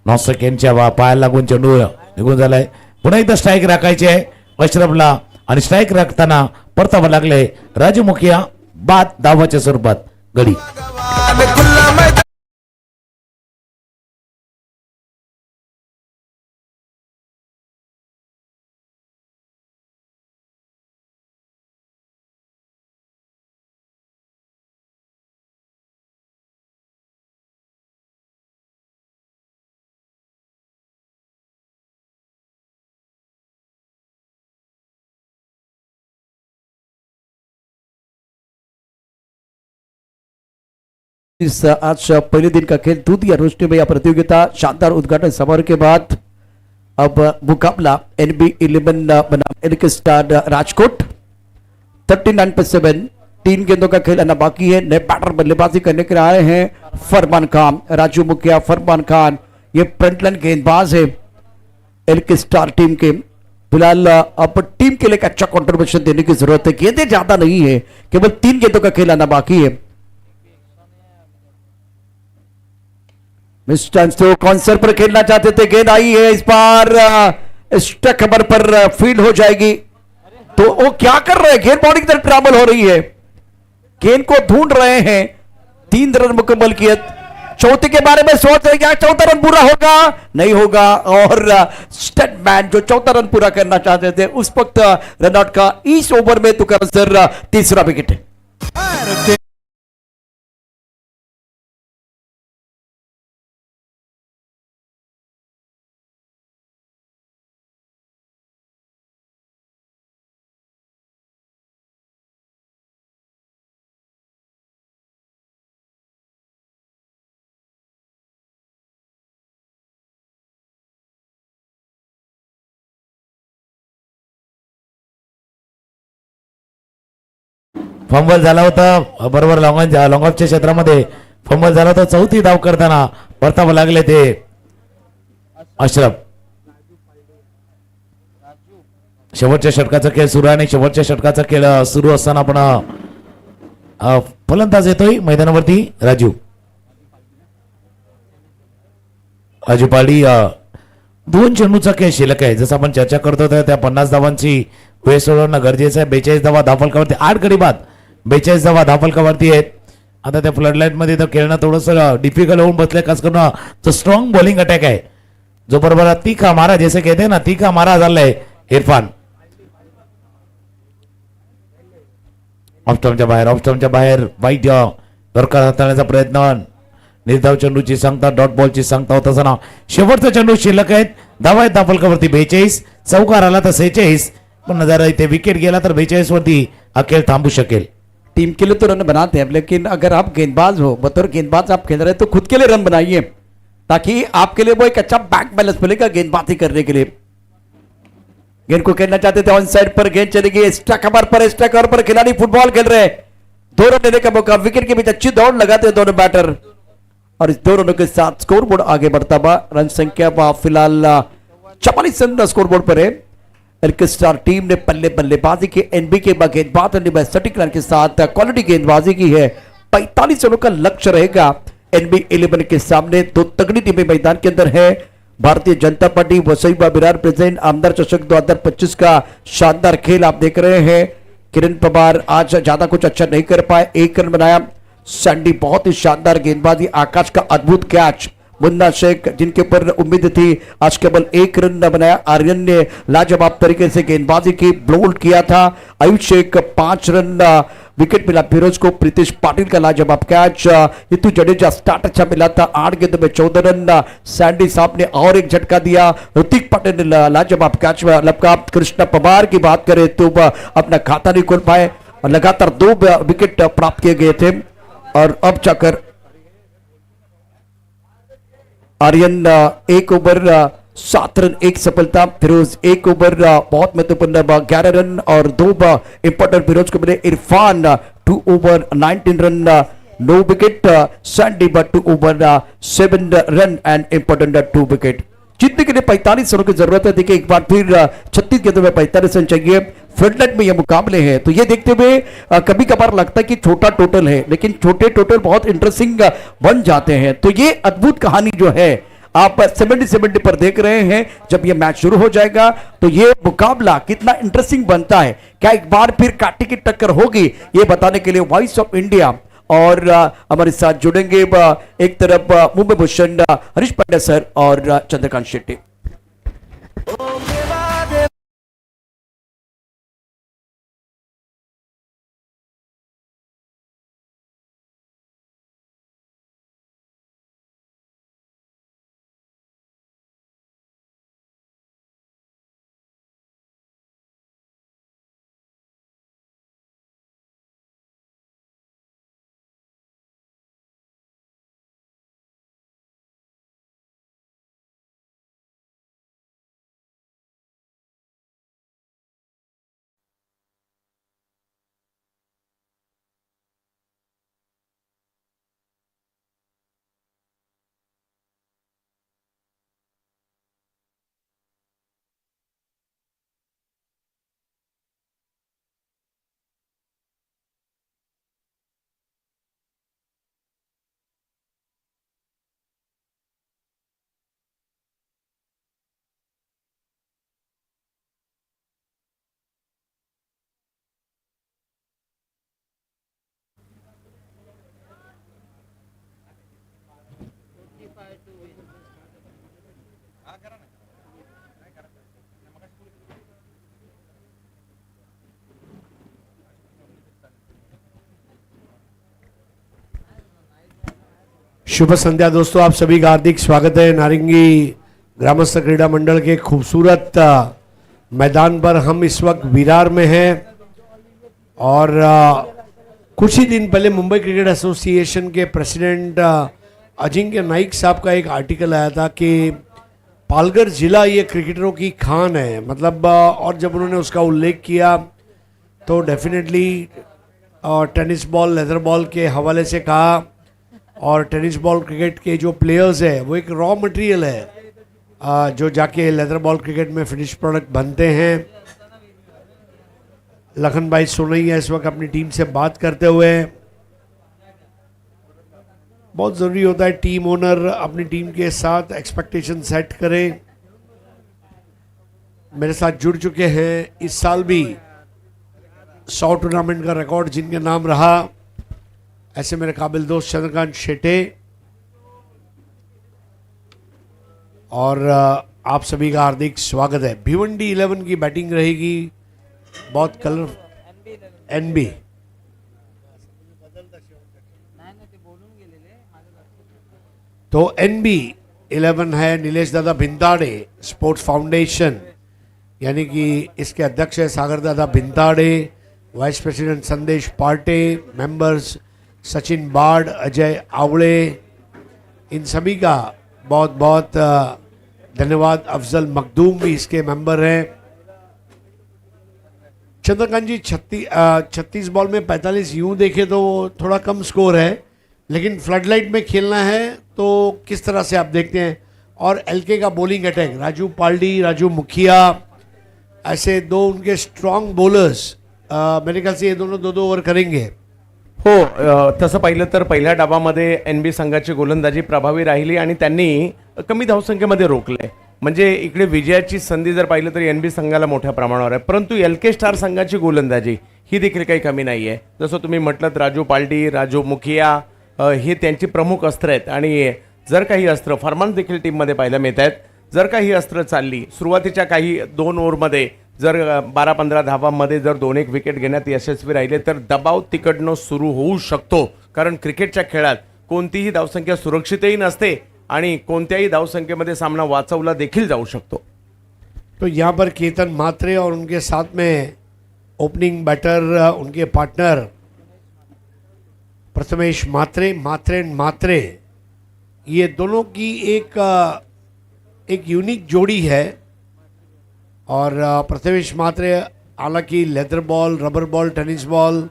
9 सेकंडच्या पायाला लागून चेंडू निघून झालाय. पुन्हा एकदा स्ट्राईक राखायची आहे अश्रफला, आणि स्ट्राईक राखताना परतावा लागले राजू मुखिया, बाद धावाच्या स्वरूपात गडी. इस आज पहले दिन का खेल दूधिया रोशनी में यह प्रतियोगिता शानदार उद्घाटन समारोह के बाद अब मुकाबला NB 11 बनाम एलिक स्टार राजकोट। 39 पर 7, 3 गेंदों का खेल आना बाकी है। नए बैटर बल्लेबाजी करने के लिए आए हैं फरमान खान, राजू मुखिया, फरमान खान, ये फ्रंटलाइन गेंदबाज है एलिक स्टार टीम के। फिलहाल अब टीम के लिए अच्छा कंट्रीब्यूशन देने की जरूरत है, गेंदें ज्यादा नहीं है, केवल 3 गेंदों का खेल आना बाकी है। मिस्टर कॉन्सर पर खेलना चाहते थे, गेंद आई है इस बार स्टक खबर पर फील्ड हो जाएगी। तो वो क्या कर रहे हैं, गेंद बॉडी की तरफ ट्रैवल हो रही है, गेंद को ढूंढ रहे हैं। 3 रन मुकम्मल किए, चौथे के बारे में सोच रहे क्या चौथा रन पूरा होगा, नहीं होगा, और स्टडमैन जो चौथा रन पूरा करना चाहते थे उस वक्त रन आउट का इस ओवर में तुकार सर तीसरा विकेट है। फंबल झाला होता बरोबर, लॉंग ऑफच्या क्षेत्रामध्ये फंबल झाला होता. 4थी धाव करताना परतावा लागले ते अश्रफ. शेवटच्या षटकाचा खेळ सुरू आहे, आणि शेवटच्या षटकाचा खेळ सुरू असताना आपण फलंदाज येतोय मैदानावरती राजू पाडी. 2 चेंडूचा खेळ शिल्लक आहे, जसं आपण चर्चा करतो त्या 50 धावांची वेळ सोडवणं गरजेचं आहे. 42 धावा धावफलकावरती, 8 गडी बाद 42 धावा धावफलकावरती आहेत. आता त्या फ्लड लाईट मध्ये तर खेळणं थोडंसं डिफिकल्ट होऊन बसलंय, खास करून जो स्ट्रॉंग बॉलिंग अटॅक आहे, जो बरोबर तीखा मारा जैसे कहते हैं ना, तीखा मारा झालाय इरफान. ऑफस्टॉमच्या बाहेर वाईट दरकार हाताळण्याचा प्रयत्न, निर्धाव चेंडूची सांगता, डॉट बॉलची सांगता होत असताना शेवटचा चेंडू शिल्लक आहेत. धावा आहेत धावफलकावरती 42, चौकार आला तर 46, पण जर इथे विकेट गेला तर 42 वरती हा खेळ थांबू शकेल. टीम के लिए तो रन बनाते हैं, लेकिन अगर आप गेंदबाज हो, बतौर गेंदबाज आप खेल रहे हैं तो खुद के लिए रन बनाइए। ताकि आपके लिए वो एक अच्छा बैक बैलेंस मिलेगा गेंदबाजी करने के लिए। गेंद को खेलना चाहते थे, ऑन साइड पर गेंद चली गई, एक्स्ट्रा कवर पर, एक्स्ट्रा कवर पर खिलाड़ी फुटबॉल खेल रहे हैं। 2 रन लेने का मौका, विकेट के बीच अच्छी दौड़ लगाते हैं दोनों बैटर और इस 2 रनों के साथ स्कोर बोर्ड आगे बढ़ता हुआ। रन संख्या फिलहाल 44 रन स्कोर बोर्ड पर है। एल्केस्टार टीम ने पल्ले बल्लेबाजी की, एनबी के गेंदबाज ने सटीक रन के साथ क्वालिटी गेंदबाजी की है। 45 रनों का लक्ष्य रहेगा एनबी 11 के सामने। 2 तगड़ी टीमें मैदान के अंदर है। भारतीय जनता पार्टी वसईबा विरार प्रेजेंट आमदार चषक 2025 का शानदार खेल आप देख रहे हैं। किरण पवार आज ज्यादा कुछ अच्छा नहीं कर पाए, 1 रन बनाया। सैंडी बहुत ही शानदार गेंदबाजी, आकाश का अद्भुत कैच, मुन्ना शेख जिनके ऊपर उम्मीद थी आज केवल 1 रन न बनाया। आर्यन ने लाजवाब तरीके से गेंदबाजी की, ब्लोल्ड किया था। आयुष शेख 5 रन विकेट मिला फिरोज को। प्रीतिश पाटिल का लाजवाब कैच, ऋतु जडेजा स्टार्ट अच्छा मिला था, 8 गेंद में 14 रन। सैंडी साहब ने और एक झटका दिया, ऋतिक पाटिल ने लाजवाब कैच लपका। कृष्णा पवार की बात करें तो अपना खाता नहीं खोल पाए, लगातार 2 विकेट प्राप्त किए गए थे और अब जाकर आर्यन 1 ओवर 7 रन 1 सफलता। फिरोज 1 ओवर बहुत महत्वपूर्ण 11 रन और 2 इंपॉर्टेंट फिरोज को मिले। Irfan 2 over 19 run, no wicket. Sandy 2 over 7 run and important 2 wicket. जीतने के लिए 45 रनों की जरूरत है। देखिए एक बार फिर 36 गेंदों में 45 रन चाहिए। फ्रंटलाइन में ये मुकाबले हैं तो ये देखते हुए कभी कभार लगता है कि छोटा टोटल है, लेकिन छोटे टोटल बहुत इंटरेस्टिंग बन जाते हैं। तो ये अद्भुत कहानी जो है आप 70 पर देख रहे हैं। जब ये मैच शुरू हो जाएगा तो ये मुकाबला कितना इंटरेस्टिंग बनता है, क्या एक बार फिर काटी की टक्कर होगी, ये बताने के लिए वॉइस ऑफ इंडिया और हमारे साथ जुड़ेंगे एक तरफ मुंबई भूषण हरीश पांड्या सर और चंद्रकांत शेट्टी। शुभ संध्या दोस्तों, आप सभी का हार्दिक स्वागत है। नारंगी ग्रामस्थ क्रीड़ा मंडल के खूबसूरत मैदान पर हम इस वक्त विरार में हैं और कुछ ही दिन पहले मुंबई क्रिकेट एसोसिएशन के प्रेसिडेंट अजिंक्य नाइक साहब का एक आर्टिकल आया था कि पालघर जिला ये क्रिकेटरों की खान है, मतलब और जब उन्होंने उसका उल्लेख किया तो definitely tennis ball, leather ball के हवाले से कहा और टेनिस बॉल क्रिकेट के जो प्लेयर्स है वो एक रॉ मटेरियल है जो जाके लेदर बॉल क्रिकेट में फिनिश प्रोडक्ट बनते हैं। लखन भाई सोनैया इस वक्त अपनी टीम से बात करते हुए, बहुत ज़रूरी होता है टीम ओनर अपनी टीम के साथ एक्सपेक्टेशन सेट करे। मेरे साथ जुड़ चुके हैं इस साल भी 100 टूर्नामेंट का रिकॉर्ड जिनके नाम रहा, ऐसे मेरे काबिल दोस्त चंद्रकांत शेट्टे और आप सभी का हार्दिक स्वागत है। भिवंडी 11 की बैटिंग रहेगी, बहुत कलर एनबी तो एनबी 11 है। नीलेश दादा भिंताड़े स्पोर्ट्स फाउंडेशन यानी कि इसके अध्यक्ष है सागर दादा भिंताड़े, वाइस प्रेसिडेंट संदेश पार्टे, मेंबर्स सचिन बाड़, अजय आवड़े, इन सभी का बहुत बहुत धन्यवाद। अफजल मखदूम भी इसके मेंबर हैं। चंद्रकांत जी 36 बॉल में 45 यूं देखे तो थोड़ा कम स्कोर है, लेकिन फ्लडलाइट में खेलना है तो किस तरह से आप देखते हैं? और एलके का बॉलिंग अटैक, राजू पाल्डी, राजू मुखिया, ऐसे दो उनके स्ट्रॉन्ग बॉलर्स, मेरे ख्याल से ये दोनों 2-2 ओव्हर करेंगे। हो, तसं पाहिलं तर पहिल्या डावामध्ये NB संघाची गोलंदाजी प्रभावी राहिली आणि त्यांनी कमी धावसंख्येमध्ये रोखले. म्हणजे इकडे विजयाची संधी जर पाहिलं तर NB संघाला मोठ्या प्रमाणावर आहे, परंतु LK स्टार संघाची गोलंदाजी ही देखील काही कमी नाही आहे. जसं तुम्ही म्हटलं राजू पाल्डी, राजू मुखिया हे त्यांची प्रमुख अस्त्र आहेत आणि जर काही अस्त्र फरमान देखील टीममध्ये पाहायला मिळत आहेत. जर काही अस्त्र चालली सुरुवातीच्या काही 2 ओव्हरमध्ये जर 12-15 धावांमध्ये जर 2-1 विकेट घेण्यात यशस्वी राहिले तर दबाव तिकडनं सुरू होऊ शकतो, कारण क्रिकेटच्या खेळात कोणतीही धावसंख्या सुरक्षितही नसते आणि कोणत्याही धावसंख्येमध्ये सामना वाचवला देखील जाऊ शकतो. तो यहाँ पर केतन मात्रे और उनके साथ में ओपनिंग बैटर उनके पार्टनर प्रथमेश मात्रे, मात्रे, ये दोनों की एक यूनिक जोड़ी है। और प्रथमेश मात्रे हालांकि leather ball, rubber ball, tennis ball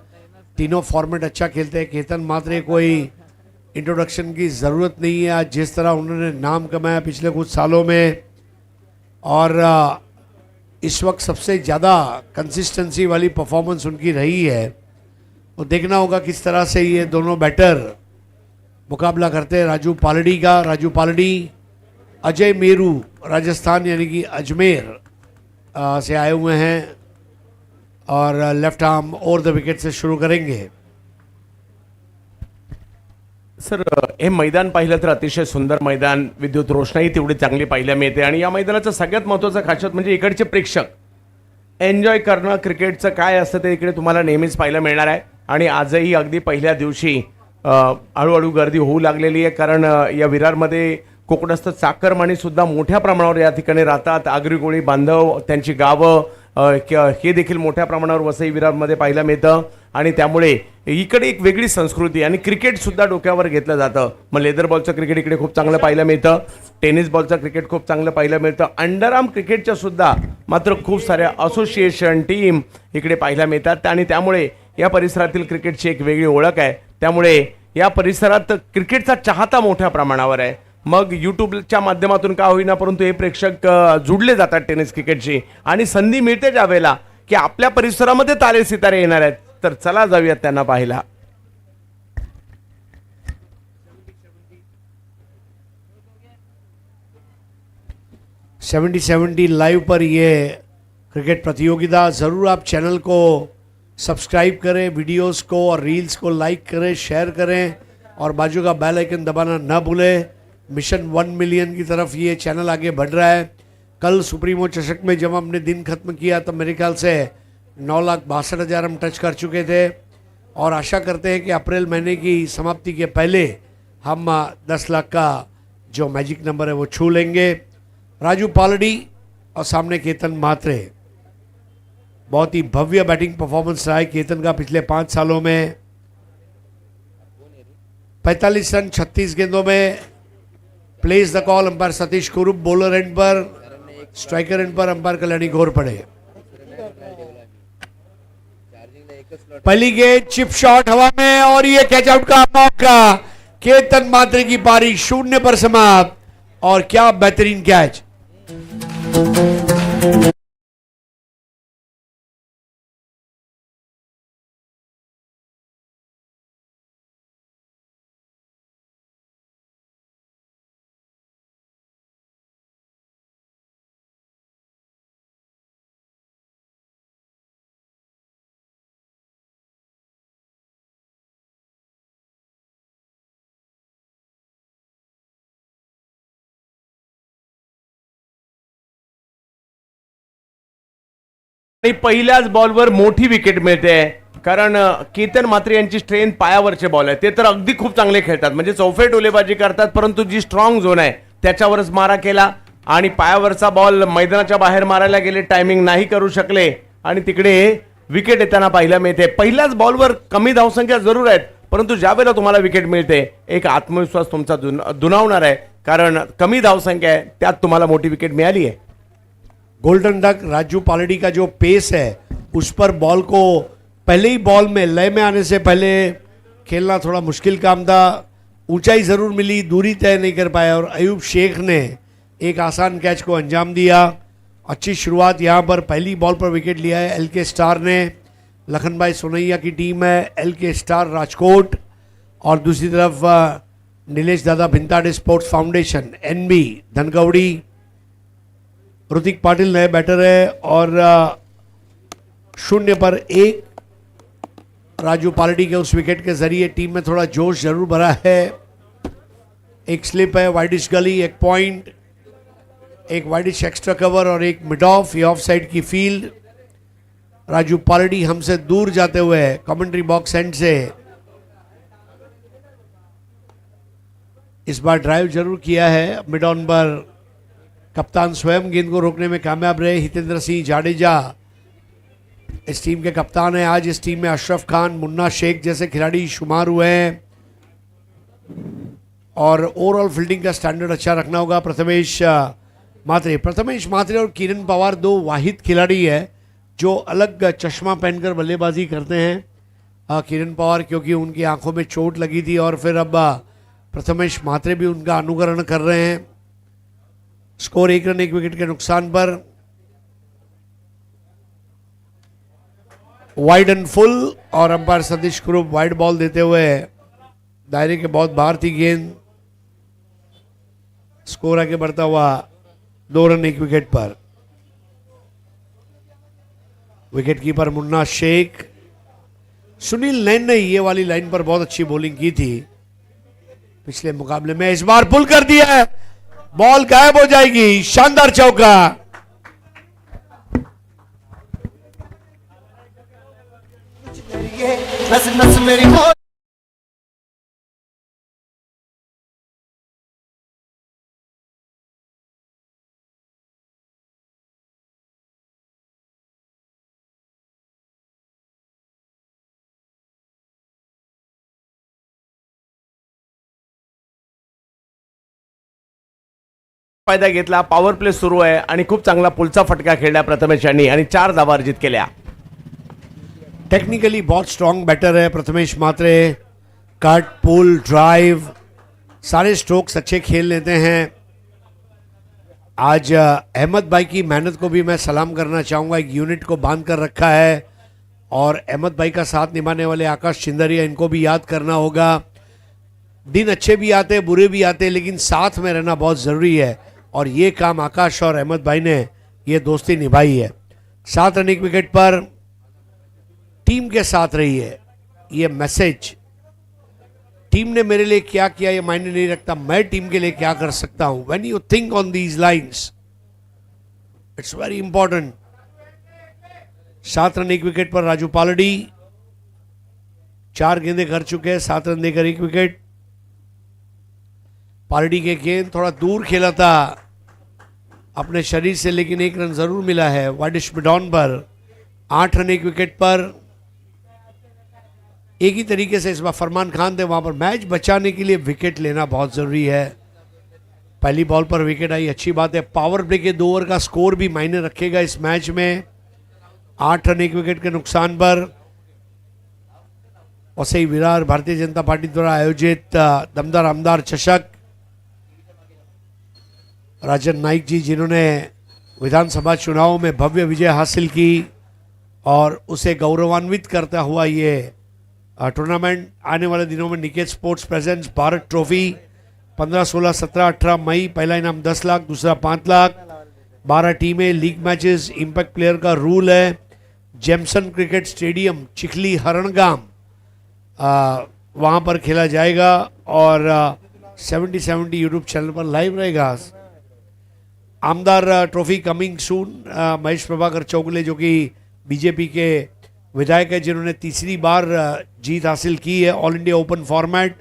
तीनों फॉर्मेट अच्छा खेलते हैं। केतन मात्रे कोई इंट्रोडक्शन की ज़रूरत नहीं है, आज जिस तरह उन्होंने नाम कमाया पिछले कुछ सालों में, और इस वक्त सबसे ज़्यादा कंसिस्टेंसी वाली परफॉर्मेंस उनकी रही है। तो देखना होगा किस तरह से ये दोनों बैटर मुकाबला करते हैं। राजू पालड़ी अजय मेरू राजस्थान यानी कि अजमेर से आए हुए हैं और left arm over the wicket से शुरू करेंगे। सर, हे मैदान पाहिलं तर अतिशय सुंदर मैदान, विद्युत रोषणाई तेवढी चांगली पाहायला मिळते आणि या मैदानाचं सगळ्यात महत्त्वाचं खासियत म्हणजे इकडचे प्रेक्षक एन्जॉय करणं, क्रिकेटचं काय असतं ते इकडे तुम्हाला नेहमीच पाहायला मिळणार आहे. आणि आजही अगदी पहिल्या दिवशी हळूहळू गर्दी होऊ लागलेली आहे, कारण या विरारमध्ये कोकणस्थ चाकरमानी सुद्धा मोठ्या प्रमाणावर या ठिकाणी राहतात. आगरी कोळी बांधव, त्यांची गावं हे देखील मोठ्या प्रमाणावर वसई विरारमध्ये पाहायला मिळतं आणि त्यामुळे इकडे एक वेगळी संस्कृती आणि क्रिकेट सुद्धा डोक्यावर घेतलं जातं. मग लेदर बॉलचं क्रिकेट इकडे खूप चांगलं पाहायला मिळतं, टेनिस बॉलचं क्रिकेट खूप चांगलं पाहायला मिळतं, अंडरआर्म क्रिकेटच्या सुद्धा मात्र खूप साऱ्या असोसिएशन टीम इकडे पाहायला मिळतात आणि त्यामुळे या परिसरातील क्रिकेटची एक वेगळी ओळख आहे. त्यामुळे या परिसरात क्रिकेटचा चाहता मोठ्या प्रमाणावर आहे. मग यूट्यूबच्या माध्यमातून का होईना, परंतु हे प्रेक्षक जुडले जातात टेनिस क्रिकेटशी आणि संधी मिळते ज्यावेळेला की आपल्या परिसरामध्ये तारे सितारे येणार आहेत, तर चला जाऊयात त्यांना पाहायला. 70 लाइव पर ये क्रिकेट प्रतियोगिता, ज़रूर आप चैनल को सब्सक्राइब करें, वीडियोस को और रील्स को लाइक करें, शेयर करें और बाजू का बेल आइकन दबाना न भूलें। मिशन 1 मिलियन की तरफ ये चैनल आगे बढ़ रहा है। कल सुप्रीमो चषक में जब हमने दिन खत्म किया तो मेरे ख्याल से 9,62,000 हम टच कर चुके थे और आशा करते हैं कि अप्रैल महीने की समाप्ति के पहले हम 10 लाख का जो मैजिक नंबर है वो छू लेंगे। राजू पालड़ी और सामने केतन मात्रे, बहुत ही भव्य बैटिंग परफॉर्मेंस रहा है केतन का पिछले 5 सालों में। 45 रन 36 गेंदों में। Place the call umpire Satish Kurup, bowler and पर, स्ट्राइकर एंड पर अंपायर कल्याणी घोरपड़े। पहली गेंद चिप शॉट हवा में और ये कैच आउट का मौका। केतन मात्रे की पारी 0 पर समाप्त और क्या बेहतरीन कैच। आणि पहिल्याच बॉलवर मोठी विकेट मिळते, कारण केतन मात्रे यांची स्ट्रेंथ पायावरचे बॉल आहे, ते तर अगदी खूप चांगले खेळतात, म्हणजे चौफेट ओलेबाजी करतात, परंतु जी स्ट्रॉंग झोन आहे त्याच्यावरच मारा केला आणि पायावरचा बॉल मैदानाच्या बाहेर मारायला गेले, टायमिंग नाही करू शकले आणि तिकडे विकेट येताना पाहायला मिळते. पहिल्याच बॉलवर कमी धावसंख्या जरूर आहेत, परंतु ज्यावेळेला तुम्हाला विकेट मिळते एक आत्मविश्वास तुमचा दुणावणार आहे, कारण कमी धावसंख्या आहे त्यात तुम्हाला मोठी विकेट मिळाली आहे. गोल्डन डक राजू पालड़ी का जो पेस है उस पर बॉल को पहले ही बॉल में लय में आने से पहले खेलना थोड़ा मुश्किल काम था. ऊंचाई ज़रूर मिली, दूरी तय नहीं कर पाया और अयूब शेख ने एक आसान कैच को अंजाम दिया. अच्छी शुरुआत यहाँ पर पहली बॉल पर विकेट लिया है एल के स्टार ने. लखनभाई सोनैया की टीम है एल के स्टार राजकोट और दूसरी तरफ Nilesh Dada Bhintade sports foundation NB Dhankawadi. Hrithik Patil नए बैटर है और 0 पर 1 राजू पालड़ी के उस विकेट के जरिए टीम में थोड़ा जोश जरूर भरा है. एक स्लिप है, वाइडिश गली, एक पॉइंट, एक वाइडिश एक्स्ट्रा कवर और एक मिड ऑफ. ये ऑफ साइड की फील्ड. राजू पालड़ी हमसे दूर जाते हुए कमेंट्री बॉक्स एंड से इस बार ड्राइव जरूर किया है. मिड ऑन पर कप्तान स्वयं गेंद को रोकने में कामयाब रहे. हितेंद्र सिंह जाडेजा इस टीम के कप्तान हैं. आज इस टीम में अशरफ खान, मुन्ना शेख जैसे खिलाड़ी शुमार हुए हैं और ओवरऑल फील्डिंग का स्टैंडर्ड अच्छा रखना होगा. प्रथमेश मात्रे और किरण पवार दो वाहिद खिलाड़ी है जो अलग चश्मा पहनकर बल्लेबाजी करते हैं. किरण पवार क्योंकि उनकी आंखों में चोट लगी थी और फिर अब प्रथमेश मात्रे भी उनका अनुकरण कर रहे हैं. स्कोर 1 रन 1 विकेट के नुकसान पर. वाइड एंड फुल और अंपायर सतीश कुरूप वाइड बॉल देते हुए दायरे के बहुत बाहर थी गेंद. स्कोर आगे बढ़ता हुआ 2 रन 1 विकेट पर. Wicket keeper Munna Shaikh. सुनील नैन ने ये वाली लाइन पर बहुत अच्छी बॉलिंग की थी पिछले मुकाबले में. इस बार पुल कर दिया है, बॉल गायब हो जाएगी. शानदार चौका. नस नस मेरी मौत फायदा घेतला. पॉवर प्ले सुरू आहे आणि खूप चांगला पुलचा फटका खेळला प्रथमेश यांनी आणि 4 धावा अर्जित केल्या. टेक्निकली बहुत स्ट्रांग बैटर है प्रथमेश मात्रे. कट, पुल, ड्राइव सारे स्ट्रोक्स अच्छे खेल लेते हैं. आज अहमद भाई की मेहनत को भी मैं सलाम करना चाहूँगा. एक यूनिट को बांध कर रखा है और अहमद भाई का साथ निभाने वाले आकाश चिंदरिया, इनको भी याद करना होगा. दिन अच्छे भी आते हैं, बुरे भी आते हैं, लेकिन साथ में रहना बहुत ज़रूरी है और ये काम आकाश और अहमद भाई ने ये दोस्ती निभाई है. 7 रन 1 विकेट पर. टीम के साथ रही है, ये मैसेज. टीम ने मेरे लिए क्या किया ये मायने नहीं रखता, मैं टीम के लिए क्या कर सकता हूं. When you think on these lines it's very important. 7 run 1 wicket पर राजू पालड़ी 4 गेंदें कर चुके हैं. 7 रन देकर 1 विकेट. पालड़ी के गेंद थोड़ा दूर खेला था अपने शरीर से, लेकिन 1 रन जरूर मिला है. वाइडिश मिडॉन पर 8 रन 1 विकेट पर. एक ही तरीके से इस बार फरमान खान थे, वहां पर मैच बचाने के लिए विकेट लेना बहुत जरूरी है. पहली बॉल पर विकेट आई, अच्छी बात है. पावर प्ले के 2 ओवर का स्कोर भी मायने रखेगा इस मैच में. 8 रन 1 विकेट के नुकसान पर. वसई विरार भारतीय जनता पार्टी द्वारा आयोजित दमदार आमदार चषक. राजन नाइक जी जिन्होंने विधानसभा चुनाव में भव्य विजय हासिल की और उसे गौरवान्वित करता हुआ ये टूर्नामेंट आने वाले दिनों में Niket sports presents Bharat trophy 15, 16, 17, 18 मई. पहला इनाम 10 लाख, दूसरा 5 लाख. 12 टीमें, लीग मैचेस, इम्पैक्ट प्लेयर का रूल है. जेमसन क्रिकेट स्टेडियम चिखली हरणगाम वहाँ पर खेला जाएगा और 70 यूट्यूब चैनल पर लाइव रहेगा. आमदार trophy coming soon. Mahesh Prabhakar Chougale जो कि बीजेपी के विधायक है जिन्होंने तीसरी बार जीत हासिल की है ऑल इंडिया ओपन फॉर्मेट.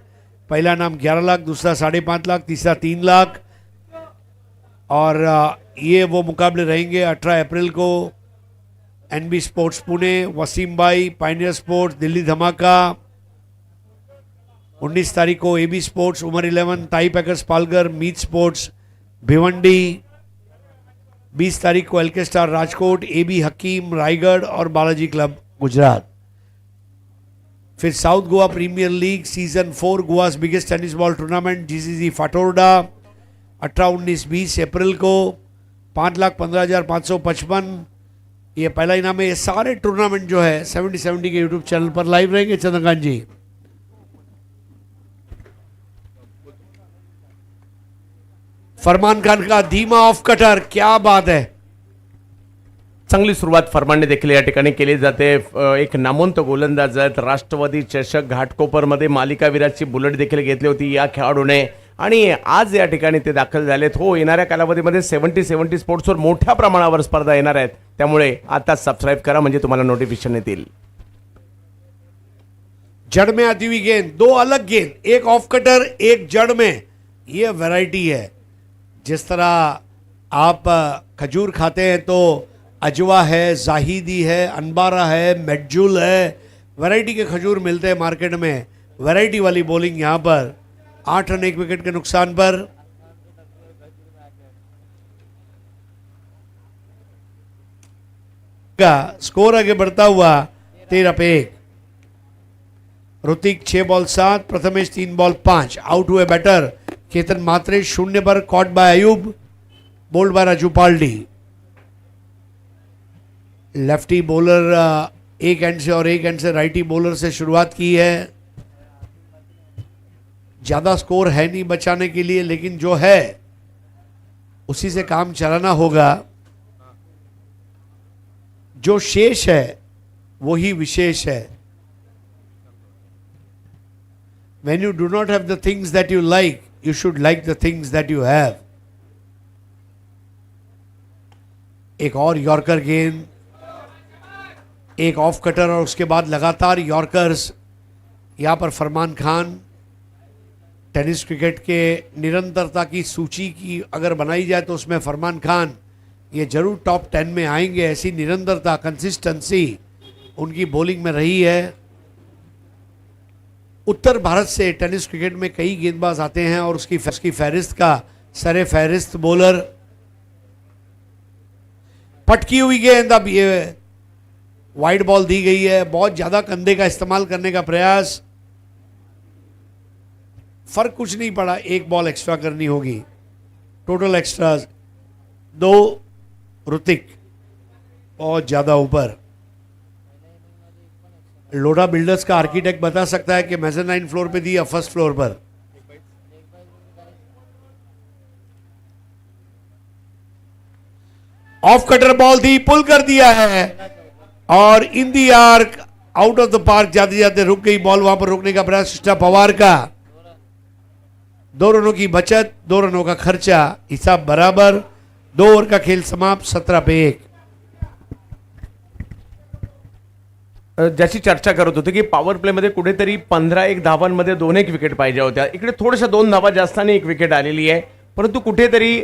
पहला नाम 11 लाख, दूसरा 5.5 लाख, तीसरा 3 लाख. और ये वो मुकाबले रहेंगे 18 अप्रैल को. एनबी स्पोर्ट्स पुणे, वसीम भाई, पाइनियर स्पोर्ट्स, दिल्ली धमाका 19 तारीख को AB sports Umar 11, tie packers Palghar, Meet sports Bhiwandi. 20 तारीख को LK star Rajkot, AB Hakim Raigarh और बालाजी क्लब गुजरात। फिर south Goa premier league season 4 Goa's biggest tennis ball tournament GCC Fatorda 18, 19, 20 अप्रैल को 5,15,555 ये पहला इनाम है। ये सारे टूर्नामेंट जो है 70 के यूट्यूब चैनल पर लाइव रहेंगे। चंद्रकांत जी, फरमान खान का धीमा ऑफ कटर, क्या बात है। चांगली सुरुवात फरमानने देखील या ठिकाणी केली जाते। एक नामवंत गोलंदाज आहेत। राष्ट्रवादी चषक घाटकोपरमध्ये मालिकावीराची बुलेट देखील घेतली होती या खेळाडूने आणि आज या ठिकाणी ते दाखल झालेत। हो, येणाऱ्या कालावधीमध्ये 70 स्पोर्ट्सवर मोठ्या प्रमाणावर स्पर्धा येणार आहेत, त्यामुळे आता सबस्क्राईब करा म्हणजे तुम्हाला नोटिफिकेशन येतील। जड़ में आती हुई गेंद, दो अलग गेंद, एक ऑफ कटर एक जड़ में, ये वैरायटी है। जिस तरह आप खजूर खाते हैं तो अजवा है, जाहिदी है, अनबारा है, मेडजुल है, वैरायटी के खजूर मिलते हैं मार्केट में। वैरायटी वाली बॉलिंग यहां पर 8 रन 1 विकेट के नुकसान पर। का स्कोर आगे बढ़ता हुआ 13 पे 1। Ritik 6 ball 7, Prathamesh 3 ball 5, out हुए बैटर केतन मात्रे 0 पर, caught by Ayub, bowled by Raju Paldi. Lefty bowler एक एंड से और एक एंड से राइटी बॉलर से शुरुआत की है। ज्यादा स्कोर है नहीं बचाने के लिए, लेकिन जो है उसी से काम चलाना होगा। जो शेष है वही विशेष है। When you do not have the things that you like, you should like the things that you have। एक और यॉर्कर गेंद, एक ऑफ कटर और उसके बाद लगातार यॉर्कर्स। यहां पर फरमान खान टेनिस क्रिकेट के निरंतरता की सूची की अगर बनाई जाए तो उसमें फरमान खान ये जरूर टॉप 10 में आएंगे। ऐसी निरंतरता, कंसिस्टेंसी उनकी बॉलिंग में रही है। उत्तर भारत से टेनिस क्रिकेट में कई गेंदबाज आते हैं और उसकी फहरिस्त का सरे फहरिस्त बॉलर। पटकी हुई गेंद, अब ये वाइड बॉल दी गई है। बहुत ज्यादा कंधे का इस्तेमाल करने का प्रयास, फर्क कुछ नहीं पड़ा। एक बॉल एक्स्ट्रा करनी होगी। Total extras 2। ऋतिक बहुत ज्यादा ऊपर। लोढ़ा बिल्डर्स का आर्किटेक्ट बता सकता है कि मेज़नाइन फ्लोर पे दी या फर्स्ट फ्लोर पर। ऑफ कटर बॉल दी, पुल कर दिया है और in the arc, out of the park जाते जाते रुक गई बॉल। वहां पर रोकने का प्रयास कृष्णा पवार का। 2 रनों की बचत, 2 रनों का खर्चा, हिसाब बराबर। 2 ओवर का खेल समाप्त, 17 पे 1। ज्याची चर्चा करत होते की पॉवर प्ले मध्ये कुठेतरी 15-1 धावांमध्ये 2-1 विकेट पाहिजे होत्या। इकडे थोड्याशा 2 धावा जास्त आणि 1 विकेट आलेली आहे, परंतु कुठेतरी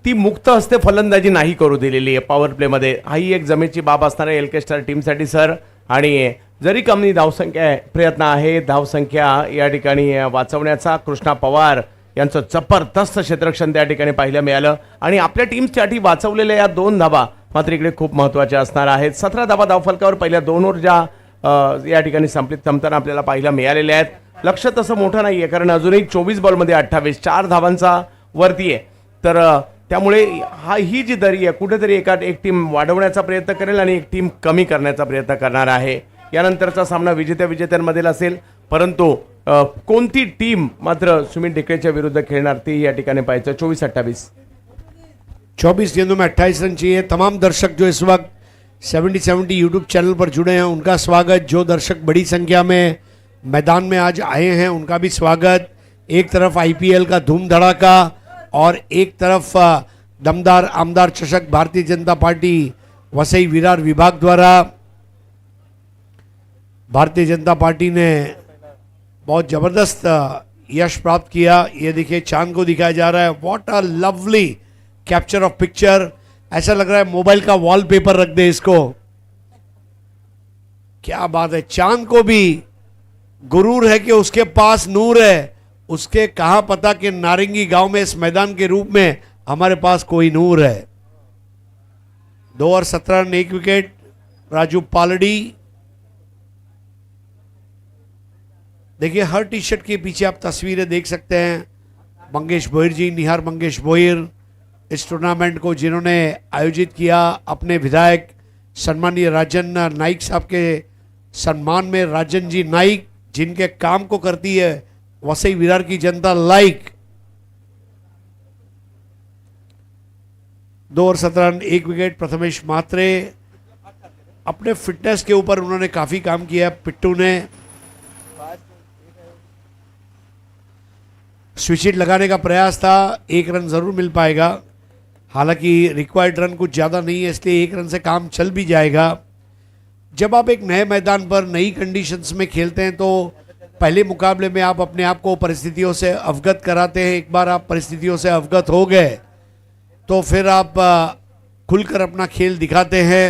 ती मुक्त हस्ते फलंदाजी नाही करू दिलेली आहे पॉवर प्ले मध्ये। हाही एक जमेची बाब असणार आहे एलके स्टार टीमसाठी सर। आणि जरी कमी धावसंख्या प्रयत्न आहे, धावसंख्या या ठिकाणी वाचवण्याचा कृष्णा पवार यांचं जबरदस्त क्षेत्ररक्षण त्या ठिकाणी पाहायला मिळालं आणि आपल्या टीमसाठी वाचवलेल्या या 2 धावा मात्र इकडे खूप महत्त्वाच्या असणार आहेत। 17 धावा धावफलकावर पहिल्या 2 ओव्हर या ठिकाणी संपताना आपल्याला पाहायला मिळालेल्या आहेत। लक्ष तसं मोठं नाही आहे कारण अजूनही 24 बॉलमध्ये 28, 4 धावांचा वरती आहे। तर त्यामुळे ही जी दरी आहे कुठेतरी एक टीम वाढवण्याचा प्रयत्न करेल आणि एक टीम कमी करण्याचा प्रयत्न करणार आहे। यानंतरचा सामना विजेत्यांमधील असेल, परंतु कोणती टीम मात्र सुमित ढेकळेच्या विरुद्ध खेळणार ते या ठिकाणी पाहायचं। 24-28 24 गेंदों में 28 रन चाहिए। तमाम दर्शक जो इस वक्त 70 यूट्यूब चैनल पर जुड़े हैं उनका स्वागत। जो दर्शक बड़ी संख्या में मैदान में आज आए हैं उनका भी स्वागत। एक तरफ आईपीएल का धूम धड़ाका और एक तरफ दमदार आमदार चषक भारतीय जनता पार्टी वसई विरार विभाग द्वारा। भारतीय जनता पार्टी ने बहुत जबरदस्त यश प्राप्त किया। ये देखिए चांद को दिखाया जा रहा है। What a lovely capture of picture. ऐसा लग रहा है मोबाइल का वॉलपेपर रख दे इसको। क्या बात है। चांद को भी गुरूर है कि उसके पास नूर है, उसके कहाँ पता कि नारंगी गांव में इस मैदान के रूप में हमारे पास कोई नूर है। 2 और 17 रन 1 विकेट राजू पालड़ी। देखिए हर टी शर्ट के पीछे आप तस्वीरें देख सकते हैं। मंगेश भोयर जी, निहार मंगेश भोयर, इस टूर्नामेंट को जिन्होंने आयोजित किया, अपने विधायक सम्मानीय राजन नाइक साहब के सम्मान में, राजन जी नाइक जिनके काम को करती है वसई विरार की जनता लाइक। 2 और 17 रन 1 विकेट प्रथमेश मात्रे। अपने फिटनेस के ऊपर उन्होंने काफी काम किया। पिट्टू ने स्विच हिट लगाने का प्रयास था, 1 रन जरूर मिल पाएगा, हालांकि रिक्वायर्ड रन कुछ ज़्यादा नहीं है, इसलिए 1 रन से काम चल भी जाएगा। जब आप एक नए मैदान पर नई कंडीशंस में खेलते हैं तो पहले मुकाबले में आप अपने आप को परिस्थितियों से अवगत कराते हैं। एक बार आप परिस्थितियों से अवगत हो गए तो फिर आप खुलकर अपना खेल दिखाते हैं।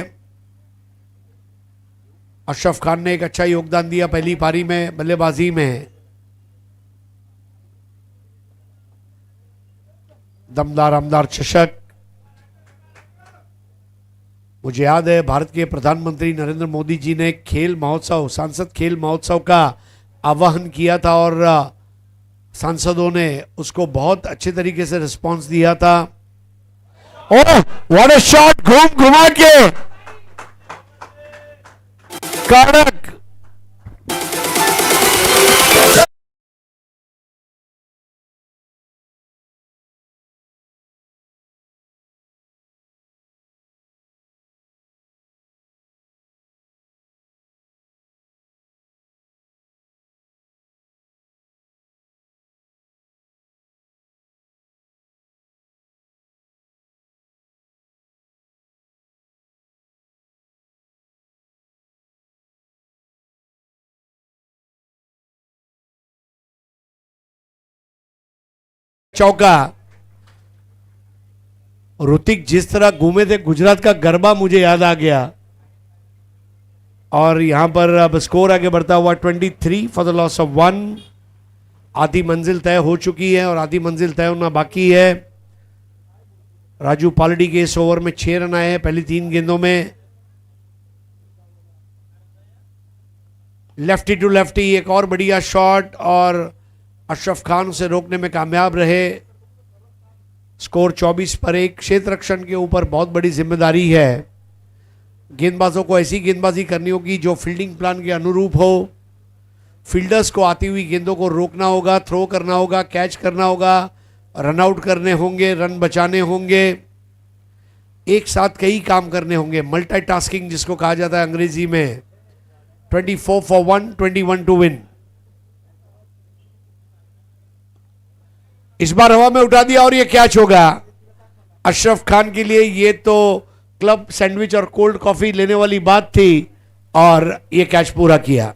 अशरफ खान ने एक अच्छा योगदान दिया पहली पारी में बल्लेबाजी में। दमदार आमदार चषक। मुझे याद है भारत के प्रधानमंत्री नरेंद्र मोदी जी ने खेल महोत्सव, सांसद खेल महोत्सव का आह्वान किया था और सांसदों ने उसको बहुत अच्छे तरीके से रिस्पांस दिया था। ओह व्हाट अ शॉट, घूम घुमा के कड़क। चौका। ऋतिक जिस तरह घूमे थे, गुजरात का गरबा मुझे याद आ गया। और यहां पर अब स्कोर आगे बढ़ता हुआ 23 फॉर द लॉस ऑफ 1। आधी मंजिल तय हो चुकी है और आधी मंजिल तय होना बाकी है। राजू पालड़ी के इस ओवर में 6 रन आए हैं पहली 3 गेंदों में। लेफ्टी टू लेफ्टी एक और बढ़िया शॉट और अशरफ खान उसे रोकने में कामयाब रहे। स्कोर 24 पर 1। क्षेत्र रक्षण के ऊपर बहुत बड़ी जिम्मेदारी है। गेंदबाजों को ऐसी गेंदबाजी करनी होगी जो फील्डिंग प्लान के अनुरूप हो। फील्डर्स को आती हुई गेंदों को रोकना होगा, थ्रो करना होगा, कैच करना होगा, रन आउट करने होंगे, रन बचाने होंगे, एक साथ कई काम करने होंगे। मल्टीटास्किंग जिसको कहा जाता है अंग्रेजी में। 24 फॉर 1, 21 टू विन। इस बार हवा में उठा दिया और ये कैच होगा। अशरफ खान के लिए ये तो क्लब सैंडविच और कोल्ड कॉफी लेने वाली बात थी और ये कैच पूरा किया।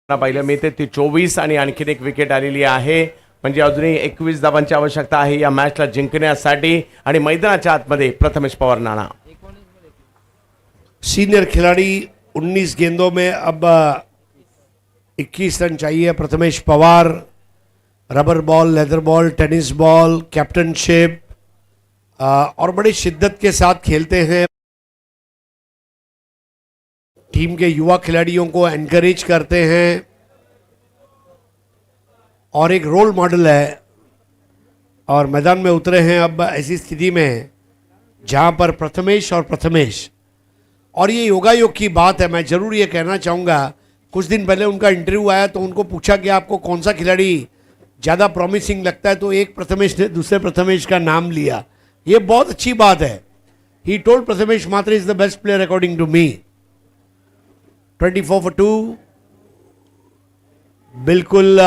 पाहिलं मिळते ती 24 आणि आणखीन एक विकेट आलेली आहे. म्हणजे अजूनही 21 धावांची आवश्यकता आहे या मॅचला जिंकण्यासाठी आणि मैदानाच्या आतमध्ये प्रथमेश पवार नाणा. सीनियर खिलाड़ी 19 गेंदों में अब 21 रन चाहिए। Prathamesh Pawar rubber ball, leather ball, tennis ball, captainship और बड़ी शिद्दत के साथ खेलते हैं। टीम के युवा खिलाड़ियों को एनकरेज करते हैं और एक रोल मॉडल है और मैदान में उतरे हैं अब ऐसी स्थिति में जहां पर प्रथमेश और ये योगायोग की बात है। मैं जरूर ये कहना चाहूँगा कुछ दिन पहले उनका इंटरव्यू आया तो उनको पूछा कि आपको कौन सा खिलाड़ी ज़्यादा प्रॉमिसिंग लगता है, तो एक प्रथमेश ने दूसरे प्रथमेश का नाम लिया। ये बहुत अच्छी बात है। He told Prathamesh Mhatre is the best player according to me. 24 for 2 बिल्कुल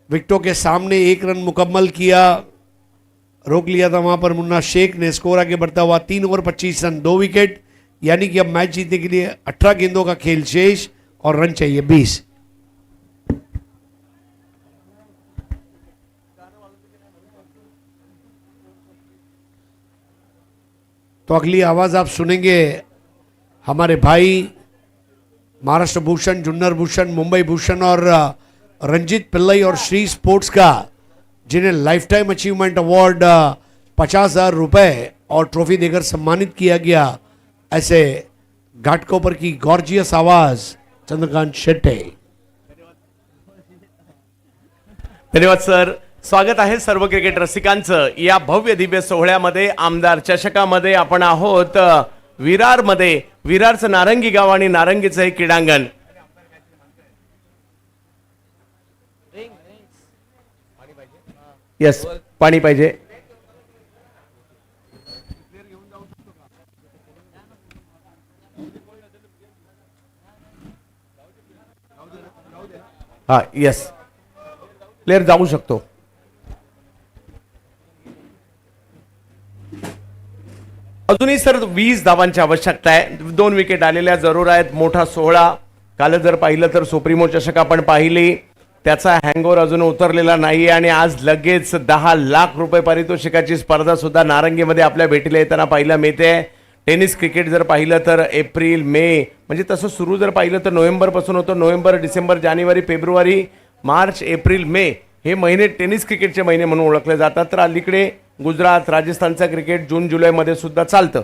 विकेटों के सामने एक रन मुकम्मल किया, रोक लिया था वहां पर मुन्ना शेख ने। स्कोर आगे बढ़ता हुआ 3 ओवर 25 रन 2 विकेट, यानी कि अब मैच जीतने के लिए 18 गेंदों का खेल शेष और रन चाहिए 20। तो अगली आवाज आप सुनेंगे हमारे भाई महाराष्ट्र भूषण, जुन्नर भूषण, मुंबई भूषण और रंजीत पिल्लई और श्री स्पोर्ट्स का, जिन्हें लाइफ टाइम अचीवमेंट अवार्ड 50,000 रुपए और ट्रॉफी देकर सम्मानित किया गया। ऐसे घाटकोपर की गॉर्जियस आवाज चंद्रकांत शेट्टे। धन्यवाद सर. स्वागत आहे सर्व क्रिकेट रसिकांचं या भव्य दिव्य सोहळ्यामध्ये. आमदार चषकामध्ये आपण आहोत विरारमध्ये. विरारचं नारंगी गाव आणि नारंगीचं हे क्रीडांगण. यस, पाणी पाहिजे. हा यस, प्लेयर जाऊ शकतो. अजूनही सर 20 धावांची आवश्यकता आहे. 2 विकेट आलेल्या जरूर आहेत. मोठा सोहळा. काल जर पाहिलं तर सुप्रीमो चषक आपण पाहिली, त्याचा हँगओव्हर अजून उतरलेला नाहीये आणि आज लगेच 10 लाख रुपये पारितोषिकाची स्पर्धा सुद्धा नारंगीमध्ये आपल्या भेटीला येताना पाहायला मिळते. टेनिस क्रिकेट जर पाहिलं तर एप्रिल मे म्हणजे तसं सुरू जर पाहिलं तर नोव्हेंबर पासून होतं. नोव्हेंबर, डिसेंबर, जानेवारी, फेब्रुवारी, मार्च, एप्रिल, मे हे महिने टेनिस क्रिकेटचे महिने म्हणून ओळखले जातात. तर अलीकडे गुजरात, राजस्थानचा क्रिकेट जून जुलैमध्ये सुद्धा चालतं.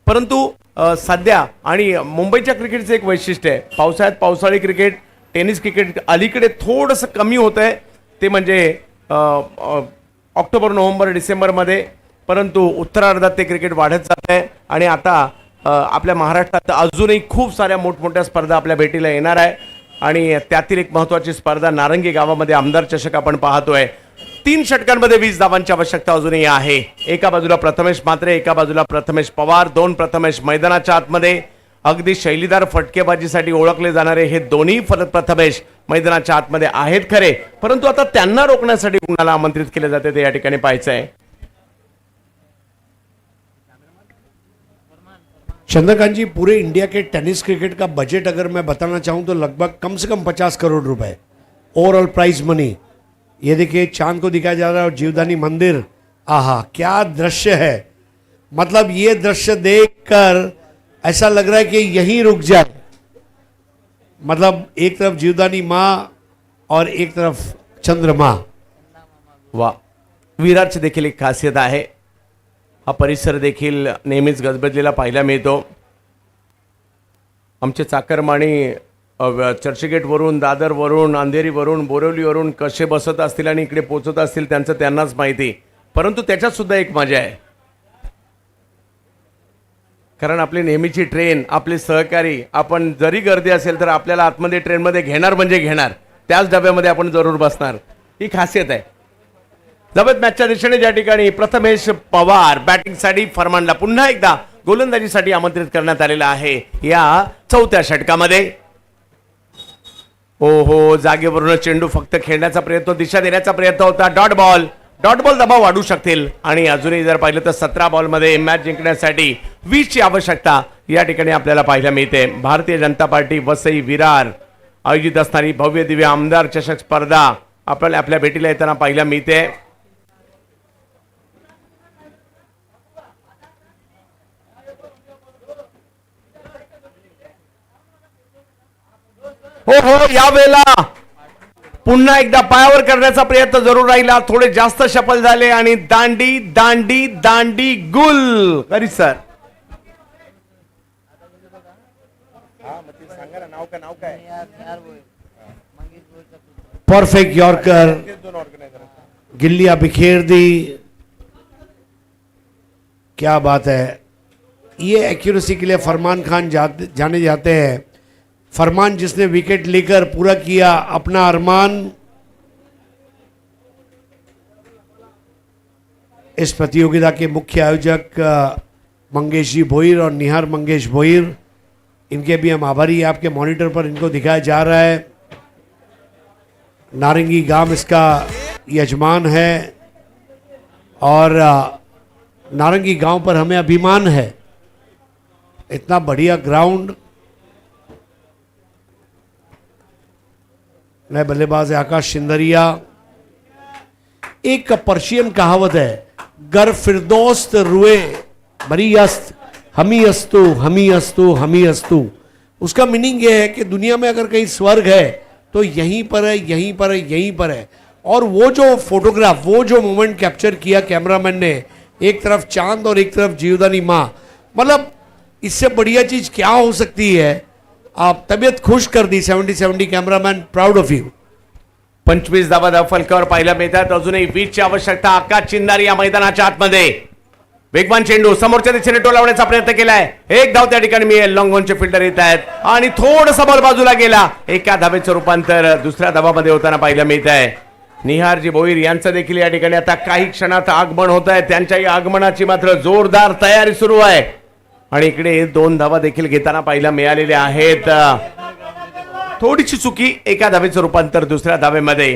परंतु सध्या आणि मुंबईच्या क्रिकेटचं एक वैशिष्ट्य आहे, पावसाळ्यात पावसाळी क्रिकेट, टेनिस क्रिकेट अलीकडे थोडंसं कमी होत आहे. ते म्हणजे ऑक्टोबर, नोव्हेंबर, डिसेंबरमध्ये. परंतु उत्तरार्धात ते क्रिकेट वाढत जात आहे आणि आता आपल्या महाराष्ट्रात अजूनही खूप साऱ्या मोठमोठ्या स्पर्धा आपल्या भेटीला येणार आहे. आणि त्यातील एक महत्त्वाची स्पर्धा नारंगी गावामध्ये आमदार चषक आपण पाहतोय. 3 षटकांमध्ये 20 धावांची आवश्यकता अजूनही आहे. एका बाजूला प्रथमेश मात्रे, एका बाजूला प्रथमेश पवार. 2 प्रथमेश मैदानाच्या आतमध्ये. अगदी शैलीदार फटकेबाजीसाठी ओळखले जाणारे हे दोन्ही प्रथमेश मैदानाच्या आतमध्ये आहेत खरे, परंतु आता त्यांना रोखण्यासाठी कुणाला आमंत्रित केले जाते ते या ठिकाणी पाहायचं आहे. चंद्रकांत जी, पूरे इंडिया के टेनिस क्रिकेट का बजट अगर मैं बताना चाहूँ तो लगभग कम से कम 50 करोड़ रुपए ओवरऑल प्राइज मनी. ये देखिए चांद को दिखाया जा रहा है और जीवदानी मंदिर. आहा, क्या दृश्य है. मतलब ये दृश्य देखकर ऐसा लग रहा है कि यहीं रुक जाए. मतलब एक तरफ जीवदानी माँ और एक तरफ चंद्रमा. वा, विरारची देखील एक खासियत आहे. हा परिसर देखील नेहमीच गजबजलेला पाहायला मिळतो. आमचे चाकरमानी चर्चगेटवरून, दादरवरून, अंधेरीवरून, बोरिवलीवरून कसे बसत असतील आणि इकडे पोहोचत असतील त्यांचं त्यांनाच माहिती. परंतु त्याच्यात सुद्धा एक मजा आहे, कारण आपली नेहमीची ट्रेन, आपले सहकारी, आपण जरी गर्दी असेल तर आपल्याला आतमध्ये ट्रेनमध्ये घेणार म्हणजे घेणार, त्याच डब्यामध्ये आपण जरूर बसणार. ही खासियत आहे. जबत मॅचच्या दिशेने ज्या ठिकाणी प्रथमेश पवार बॅटिंगसाठी फरमानला पुन्हा एकदा गोलंदाजीसाठी आमंत्रित करण्यात आलेला आहे या 4थ्या षटकामध्ये. हो, जागेवरून चेंडू फक्त खेळण्याचा प्रयत्न, दिशा देण्याचा प्रयत्न होता. डॉट बॉल दबाव वाढू शकतील आणि अजूनही जर पाहिलं तर 17 बॉलमध्ये मॅच जिंकण्यासाठी 20 ची आवश्यकता या ठिकाणी आपल्याला पाहायला मिळते. भारतीय जनता पार्टी वसई विरार आयोजित असणारी भव्य दिव्य आमदार चषक स्पर्धा आपल्याला आपल्या भेटीला येताना पाहायला मिळते. हो, यावेळेला पुन्हा एकदा पायावर करण्याचा प्रयत्न जरूर राहिला. थोडे जास्त सफल झाले आणि दांडी दांडी दांडी गुल. करी सर, परफेक्ट यॉर्कर, गिल्लियां बिखेर दी. क्या बात है. ये एक्यूरेसी के लिए फरमान खान जाने जाते हैं. फरमान जिसने विकेट लेकर पूरा किया अपना अरमान। इस प्रतियोगिता के मुख्य आयोजक मंगेश जी भोईर और निहार मंगेश भोईर, इनके भी हम आभारी हैं। आपके मॉनिटर पर इनको दिखाया जा रहा है। नारंगी गांव इसका यजमान है और नारंगी गांव पर हमें अभिमान है। इतना बढ़िया ग्राउंड। नए बल्लेबाज है आकाश सिंदरिया। एक पर्शियन कहावत है, गर फिरदौस्त रुए बरी अस्त हमी अस्तु हमी अस्तु हमी अस्तु। उसका मीनिंग यह है कि दुनिया में अगर कहीं स्वर्ग है तो यहीं पर है, यहीं पर है, यहीं पर है। और वो जो फोटोग्राफ, वो जो मोमेंट कैप्चर किया कैमरामैन ने, एक तरफ चांद और एक तरफ जीवदानी माँ, मतलब इससे बढ़िया चीज क्या हो सकती है। आप तबीयत खुश कर दी 70-70 कॅमेरामॅन, प्राऊड ऑफ यू। 25 धावा फलकावर पाहायला मिळतात। अजूनही 20ची आवश्यकता। आकाश चिंदारी या मैदानाच्या आतमध्ये वेगवान चेंडू समोरच्या दिशेने टोलावण्याचा प्रयत्न केलाय। एक धाव त्या ठिकाणी मिळेल। लॉंगॉनचे फिल्डर येत आहेत आणि थोडंसं बॉल बाजूला गेला। एका धावेचं रूपांतर दुसऱ्या धावामध्ये होताना पाहायला मिळत आहे। निहारजी भोईर यांचं देखील या ठिकाणी आता काही क्षणात आगमन होत आहे। त्यांच्याही आगमनाची मात्र जोरदार तयारी सुरू आहे आणि इकडे 2 धावा देखील घेताना पाहायला मिळालेल्या आहेत। थोडीशी चुकी, एका धावेचं रूपांतर दुसऱ्या धावेमध्ये।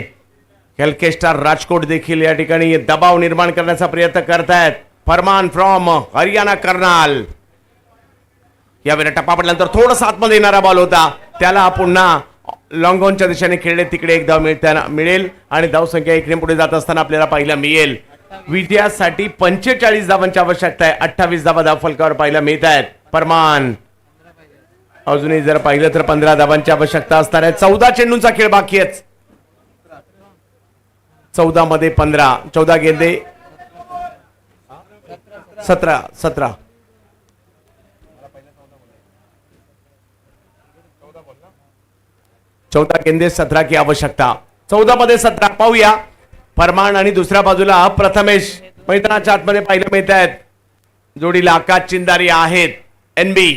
हेल्केस्टार राजकोट देखील या ठिकाणी दबाव निर्माण करण्याचा प्रयत्न करतायत। फरमान फ्रॉम हरियाणा कर्नाल। यावेळी टप्पा पडल्यानंतर थोडासा आतमध्ये येणारा बॉल होता, त्याला पुन्हा लॉंगॉनच्या दिशेने खेळले, तिकडे एक धाव मिळेल आणि धावसंख्या इकडे पुढे जात असताना आपल्याला पाहायला मिळेल। विजयासाठी 45 धावांची आवश्यकता आहे। 28 धावा धावफलकावर पाहायला मिळत आहेत। फरमान अजूनही जर पाहिलं तर 15 धावांची आवश्यकता असणार आहे। 14 चेंडूंचा खेळ बाकी आहे। 14 मध्ये 15, 14 गेंदे 17 14 गेंदे 17 की आवश्यकता। 14 मध्ये 17 पाहूया। फरमान आणि दुसऱ्या बाजूला प्रथमेश मैदानाच्या आतमध्ये पाहायला मिळत आहेत। जोडीला आकाश चिंदारी आहेत एनबी।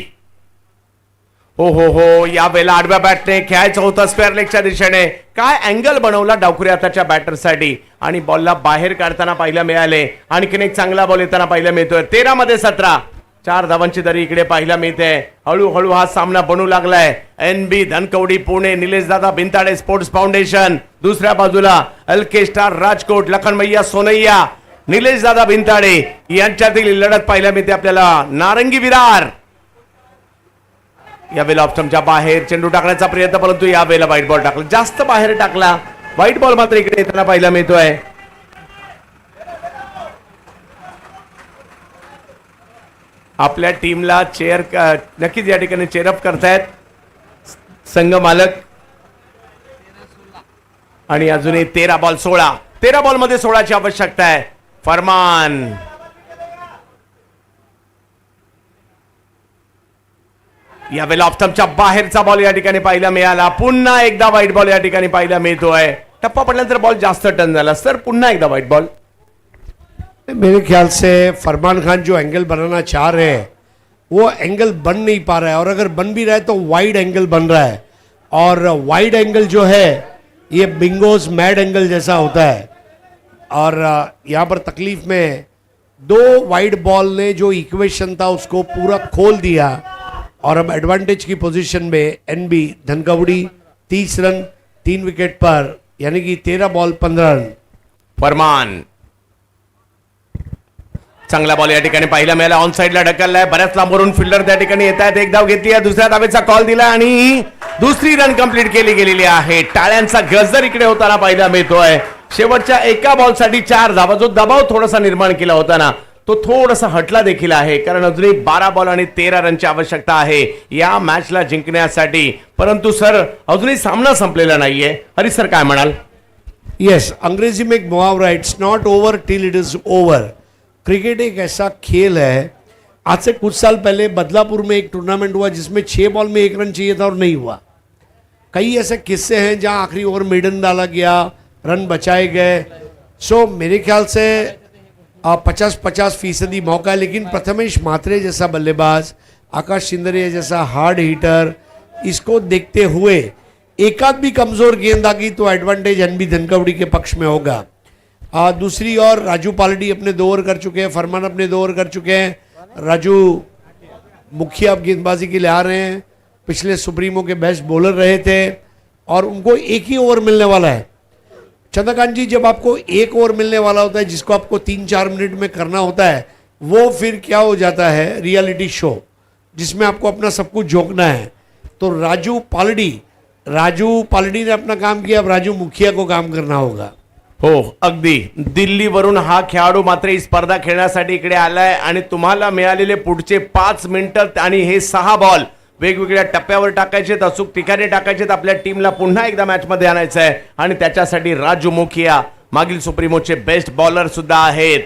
हो या वेळेला आडव्या बॅटने खेळायचं होतं स्क्वेअर लेगच्या दिशेने। काय अँगल बनवला डावखुरी हाताच्या बॅटरसाठी आणि बॉलला बाहेर काढताना पाहायला मिळाले। आणखीन एक चांगला बॉल येताना पाहायला मिळतोय। 13 मध्ये 17, 4 धावांची दरी इकडे पाहायला मिळते। हळूहळू हा सामना बनू लागलाय। एनबी धनकवडी पुणे, निलेश दादा भिंताडे स्पोर्ट्स फाउंडेशन। दुसऱ्या बाजूला एलके स्टार राजकोट, लखनमय्या सोनैया, निलेश दादा भिंताडे यांच्यातील लढत पाहायला मिळते आपल्याला। नारंगी विरार यावेळेला ऑप्शनच्या बाहेर चेंडू टाकण्याचा प्रयत्न, परंतु यावेळेला व्हाईट बॉल टाकला, जास्त बाहेर टाकला। व्हाईट बॉल मात्र इकडे येताना पाहायला मिळतोय। आपल्या टीमला चेअर नक्कीच या ठिकाणी चेअरअप करतायत संघ मालक। आणि अजूनही 13 बॉल 16, 13 बॉल मध्ये 16ची आवश्यकता आहे। फरमान यावेळेला ऑप्शनच्या बाहेरचा बॉल या ठिकाणी पाहायला मिळाला। पुन्हा एकदा व्हाईट बॉल या ठिकाणी पाहायला मिळतोय। टप्पा पडल्यानंतर बॉल जास्त टर्न झाला सर, पुन्हा एकदा व्हाईट बॉल। मेरे ख्याल से फरमान खान जो एंगल बनाना चाह रहे हैं वो एंगल बन नहीं पा रहा है, और अगर बन भी रहा है तो वाइड एंगल बन रहा है। और वाइड एंगल जो है ये बिंगोज मैड एंगल जैसा होता है। और यहाँ पर तकलीफ में 2 वाइड बॉल ने जो इक्वेशन था उसको पूरा खोल दिया। और अब एडवांटेज की पोजीशन में एनबी धनकवड़ी 30 रन 3 विकेट पर, यानी कि 13 बॉल 15 रन। फरमान चांगला बॉल या ठिकाणी पाहायला मिळाला। ऑन साइडला ढकललाय, बऱ्याच लांबवरून फिल्डर त्या ठिकाणी येत आहेत। एक धाव घेतली आहे, दुसऱ्या धावेचा कॉल दिला आणि दुसरी रन कंप्लीट केली गेलेली आहे। टाळ्यांचा गजर इकडे होताना पाहायला मिळतोय। शेवटच्या एका बॉलसाठी 4 धावा, जो दबाव थोडासा निर्माण केला होता ना तो थोडासा हटला देखील आहे, कारण अजूनही 12 बॉल आणि 13 रनची आवश्यकता आहे या मॅचला जिंकण्यासाठी। परंतु सर अजूनही सामना संपलेला नाहीये। हरी सर काय म्हणाल? यस, अंग्रेजी में एक मुहावरा, it's not over till it is over. Cricket एक ऐसा खेल है, आज से कुछ साल पहले बदलापुर में एक टूर्नामेंट हुआ जिसमें 6 बॉल में 1 रन चाहिए था और नहीं हुआ। कई ऐसे किस्से हैं जहां आखिरी ओवर मेडन डाला गया, रन बचाए गए। सो मेरे ख्याल से 50-50% मौका है, लेकिन प्रथमेश मात्रे जैसा बल्लेबाज, आकाश सिंदरिया जैसा हार्ड हिटर इसको देखते हुए एकाध भी कमजोर गेंद आ गई तो एडवांटेज एनबी धनकवड़ी के पक्ष में होगा। दूसरी ओर राजू पालड़ी अपने 2 ओवर कर चुके हैं, फरमान अपने 2 ओवर कर चुके हैं, राजू मुखिया अब गेंदबाजी के लिए आ रहे हैं। पिछले सुप्रीमो के बेस्ट बॉलर रहे थे और उनको एक ही ओवर मिलने वाला है। चंद्रकांत जी, जब आपको एक ओवर मिलने वाला होता है जिसको आपको 3-4 मिनट में करना होता है, वो फिर क्या हो जाता है, रियलिटी शो जिसमें आपको अपना सब कुछ झोंकना है। तो राजू पालड़ी ने अपना काम किया, अब राजू मुखिया को काम करना होगा। हो, अगदी दिल्लीवरून हा खेळाडू मात्र ही स्पर्धा खेळण्यासाठी इकडे आलाय आणि तुम्हाला मिळालेले पुढचे 5 मिनिटं आणि हे 6 बॉल वेगवेगळ्या टप्प्यावर टाकायचे, अचूक ठिकाणी टाकायचे, आपल्या टीमला पुन्हा एकदा मॅच मध्ये आणायचं आहे आणि त्याच्यासाठी राजू मुखिया मागील सुप्रीमोचे बेस्ट बॉलर सुद्धा आहेत।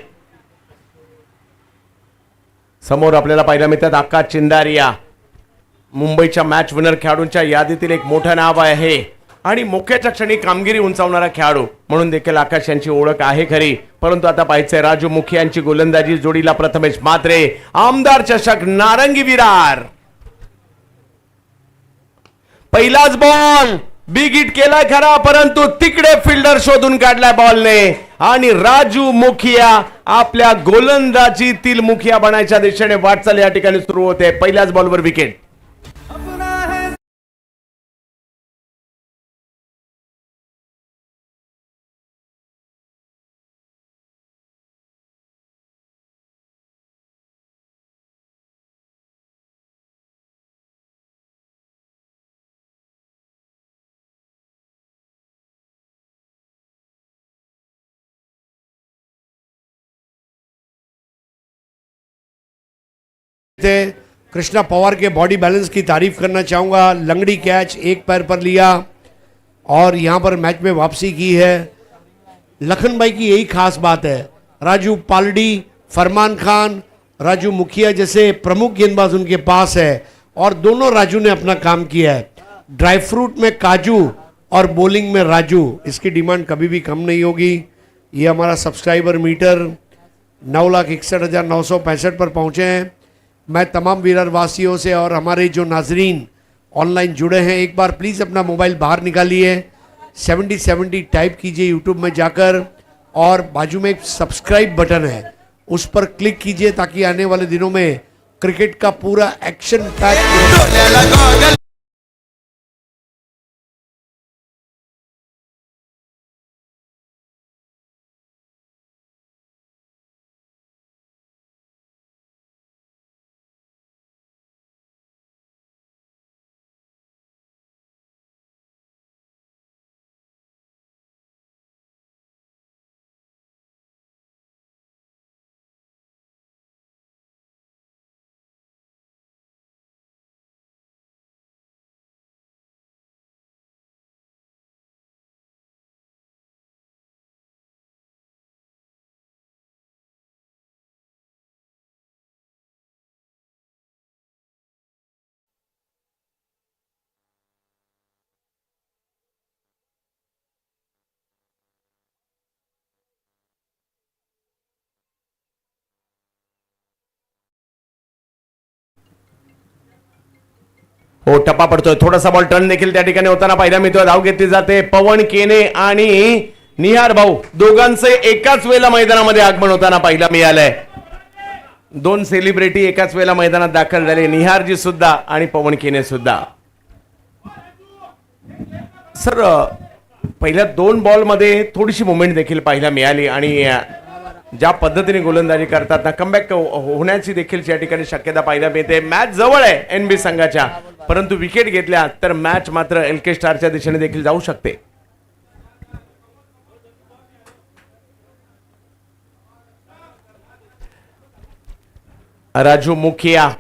समोर आपल्याला पाहायला मिळतात आकाश चिंदारिया, मुंबईच्या मॅच विनर खेळाडूंच्या यादीतील एक मोठं नाव आहे आणि मोक्याच्या क्षणी कामगिरी उंचावणारा खेळाडू म्हणून देखील आकाश यांची ओळख आहे खरी। परंतु आता पाहायचंय राजू मुखिया यांची गोलंदाजी, जोडीला प्रथमेश म्हात्रे, आमदार चषक नारंगी विरार। पहिलाच बॉल बिग हिट केलाय खरा, परंतु तिकडे फिल्डर शोधून काढलाय बॉलने आणि राजू मुखिया आपल्या गोलंदाजीतील मुखिया बनायच्या दिशेने वाटचाल या ठिकाणी सुरू होते। पहिल्याच बॉलवर विकेट। कृष्णा पवार के बॉडी बैलेंस की तारीफ करना चाहूँगा। लंगड़ी कैच एक पैर पर लिया और यहाँ पर मैच में वापसी की है। लखन भाई की यही खास बात है, राजू पालड़ी, फरमान खान, राजू मुखिया जैसे प्रमुख गेंदबाज उनके पास है और दोनों राजू ने अपना काम किया है। ड्राई फ्रूट में काजू और बॉलिंग में राजू, इसकी डिमांड कभी भी कम नहीं होगी। ये हमारा सब्सक्राइबर मीटर 9,61,965 पर पहुँचे हैं। मैं तमाम विरार वासियों से और हमारे जो नाजरीन ऑनलाइन जुड़े हैं, एक बार प्लीज़ अपना मोबाइल बाहर निकालिए, 7070 टाइप कीजिए यूट्यूब में जाकर और बाजू में एक सब्सक्राइब बटन है उस पर क्लिक कीजिए ताकि आने वाले दिनों में क्रिकेट का पूरा एक्शन पैक हो, टप्पा पडतोय, थोडासा बॉल टर्न देखील त्या ठिकाणी होताना पाहायला मिळतोय। धाव घेतली जाते, पवन केने आणि निहार भाऊ दोघांचे एकाच वेळेला मैदानामध्ये आगमन होताना पाहायला मिळालंय। 2 सेलिब्रिटी एकाच वेळेला मैदानात दाखल झाले, निहारजी सुद्धा आणि पवन केने सुद्धा। सर, पहिल्या 2 बॉल मध्ये थोडीशी मुवमेंट देखील पाहायला मिळाली आणि ज्या पद्धतीने गोलंदाजी करतात ना, कमबॅक होण्याची देखील या ठिकाणी शक्यता पाहायला मिळते। मॅच जवळ आहे एनबी संघाच्या, परंतु विकेट घेतल्या तर मॅच मात्र एलके स्टारच्या दिशेने देखील जाऊ शकते। राजू मुखिया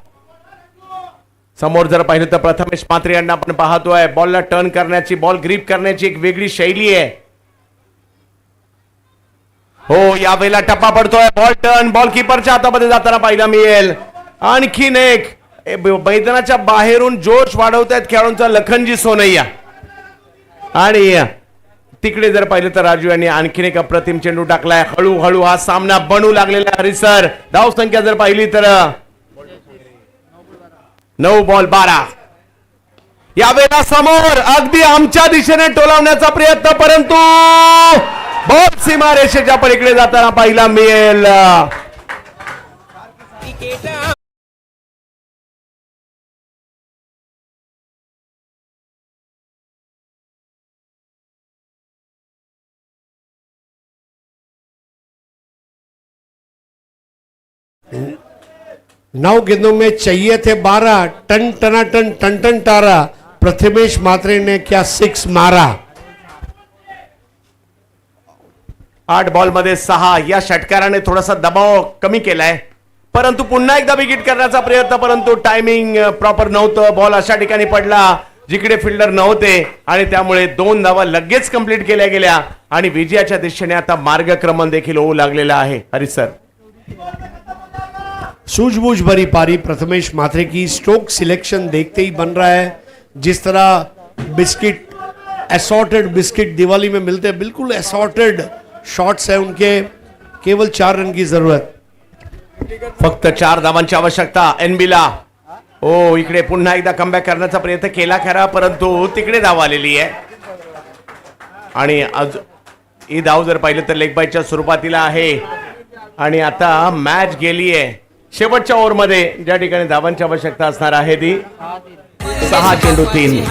समोर जर पाहिलं तर प्रथमेश म्हात्रे यांना आपण पाहतोय। बॉलला टर्न करण्याची, बॉल ग्रिप करण्याची एक वेगळी शैली आहे। हो, यावेळेला टप्पा पडतोय, बॉल टर्न, बॉल किपरच्या हातामध्ये जाताना पाहायला मिळेल। आणखीन एक मैदानाच्या बाहेरून जोश वाढवतायत खेळाडूंचा लखनजी सोनैया आणि तिकडे जर पाहिलं तर राजू यांनी आणखीन एक अप्रतिम चेंडू टाकलाय। हळूहळू हा सामना बनू लागलेला हरिसर। धाव संख्या जर पाहिली तर 9 बॉल 12। यावेळेला समोर अगदी आमच्या दिशेने टोलावण्याचा प्रयत्न, परंतु बॉल सीमारेषेच्या पलीकडे जाताना पाहायला मिळेल. नौ गेंदों में चाहिए थे 12, टन टना टन टन टन टारा. प्रथमेश मात्रे ने क्या 6 मारा. 8 बॉल मध्ये 6. या षटकाराने थोडासा दबाव कमी केलाय, परंतु पुन्हा एकदा विकेट करण्याचा प्रयत्न, परंतु टायमिंग प्रॉपर नव्हतं. बॉल अशा ठिकाणी पडला जिकडे फिल्डर नव्हते आणि त्यामुळे 2 धावा लगेच कंप्लीट केल्या गेल्या आणि विजयाच्या दिशेने आता मार्गक्रमण देखील होऊ लागलेला आहे. हरी सर, सूझबूझ भरी पारी प्रथमेश मात्रे की. स्ट्रोक सिलेक्शन देखते ही बन रहा है. जिस तरह बिस्किट, असॉर्टेड बिस्किट दिवाली में मिलते हैं, बिल्कुल असॉर्टेड शॉट्स है उनके. केवल 4 रन की जरूरत. फक्त 4 धावांची आवश्यकता एनबीला. ओ, इकडे पुन्हा एकदा कमबॅक करण्याचा प्रयत्न केला खरा, परंतु तिकडे धाव आलेली आहे आणि आज ही धाव जर पाहिलं तर लेग बायच्या सुरुवातीला आहे आणि आता मॅच गेली आहे शेवटच्या ओव्हरमध्ये, ज्या ठिकाणी धावांची आवश्यकता असणार आहे ती 6 चेंडू 3.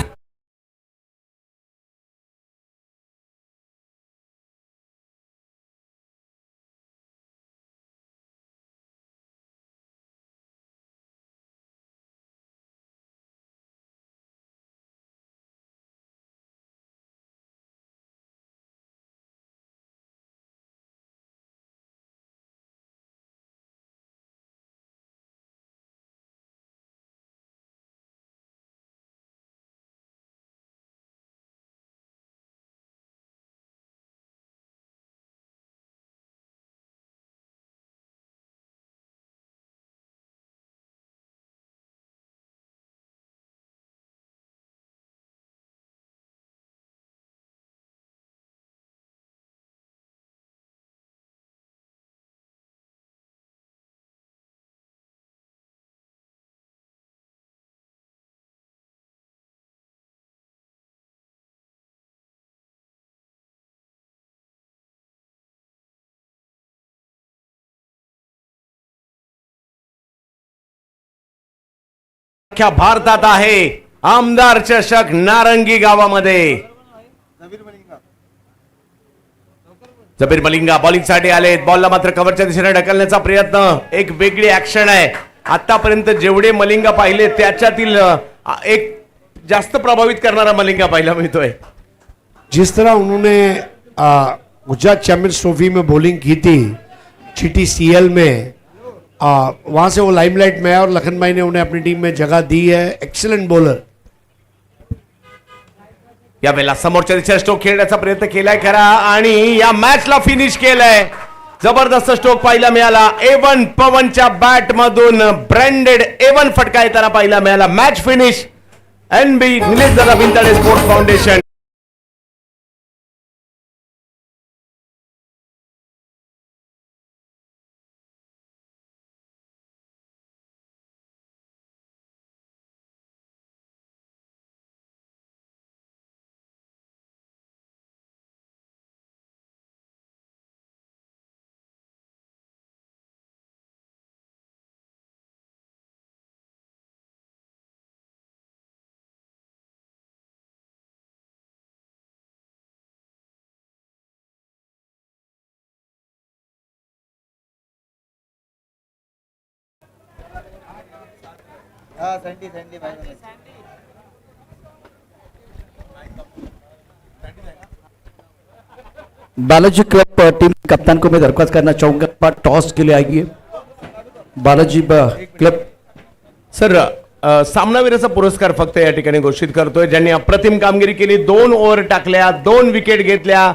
अख्ख्या भारतात आहे आमदार चषक नारंगी गावामध्ये. जबीर मलिंगा बॉलिंग साठी आले. बॉलला मात्र कव्हरच्या दिशेने ढकलण्याचा प्रयत्न. एक वेगळी ऍक्शन आहे. आतापर्यंत जेवढे मलिंगा पाहिले त्याच्यातील एक जास्त प्रभावित करणारा मलिंगा पाहायला मिळतोय. जिस तरह उन्होंने गुजरात चैंपियंस ट्रॉफी में बॉलिंग की थी GTCL में, वहां से वो लाइमलाइट में है और लखन भाई ने उन्हें अपनी टीम में जगह दी है. Excellent bowler. यावेळेला समोरच्या दिशेने स्ट्रोक खेळण्याचा प्रयत्न केलाय खरा आणि या मॅचला फिनिश केलंय. जबरदस्त स्ट्रोक पाहायला मिळाला. A1 पवनच्या बॅट मधून ब्रँडेड A1 फटका येताना पाहायला मिळाला. Match finish NB Nilesh Dada Vintade sports foundation. Balaji club team कप्तान को मैं दरख्वास्त करना चाहूंगा, टॉस के लिए आइए. बालाजी क्लब सर, सामनावीराचा पुरस्कार फक्त या ठिकाणी घोषित करतोय ज्यांनी अप्रतिम कामगिरी केली. 2 ओव्हर टाकल्या, 2 विकेट घेतल्या.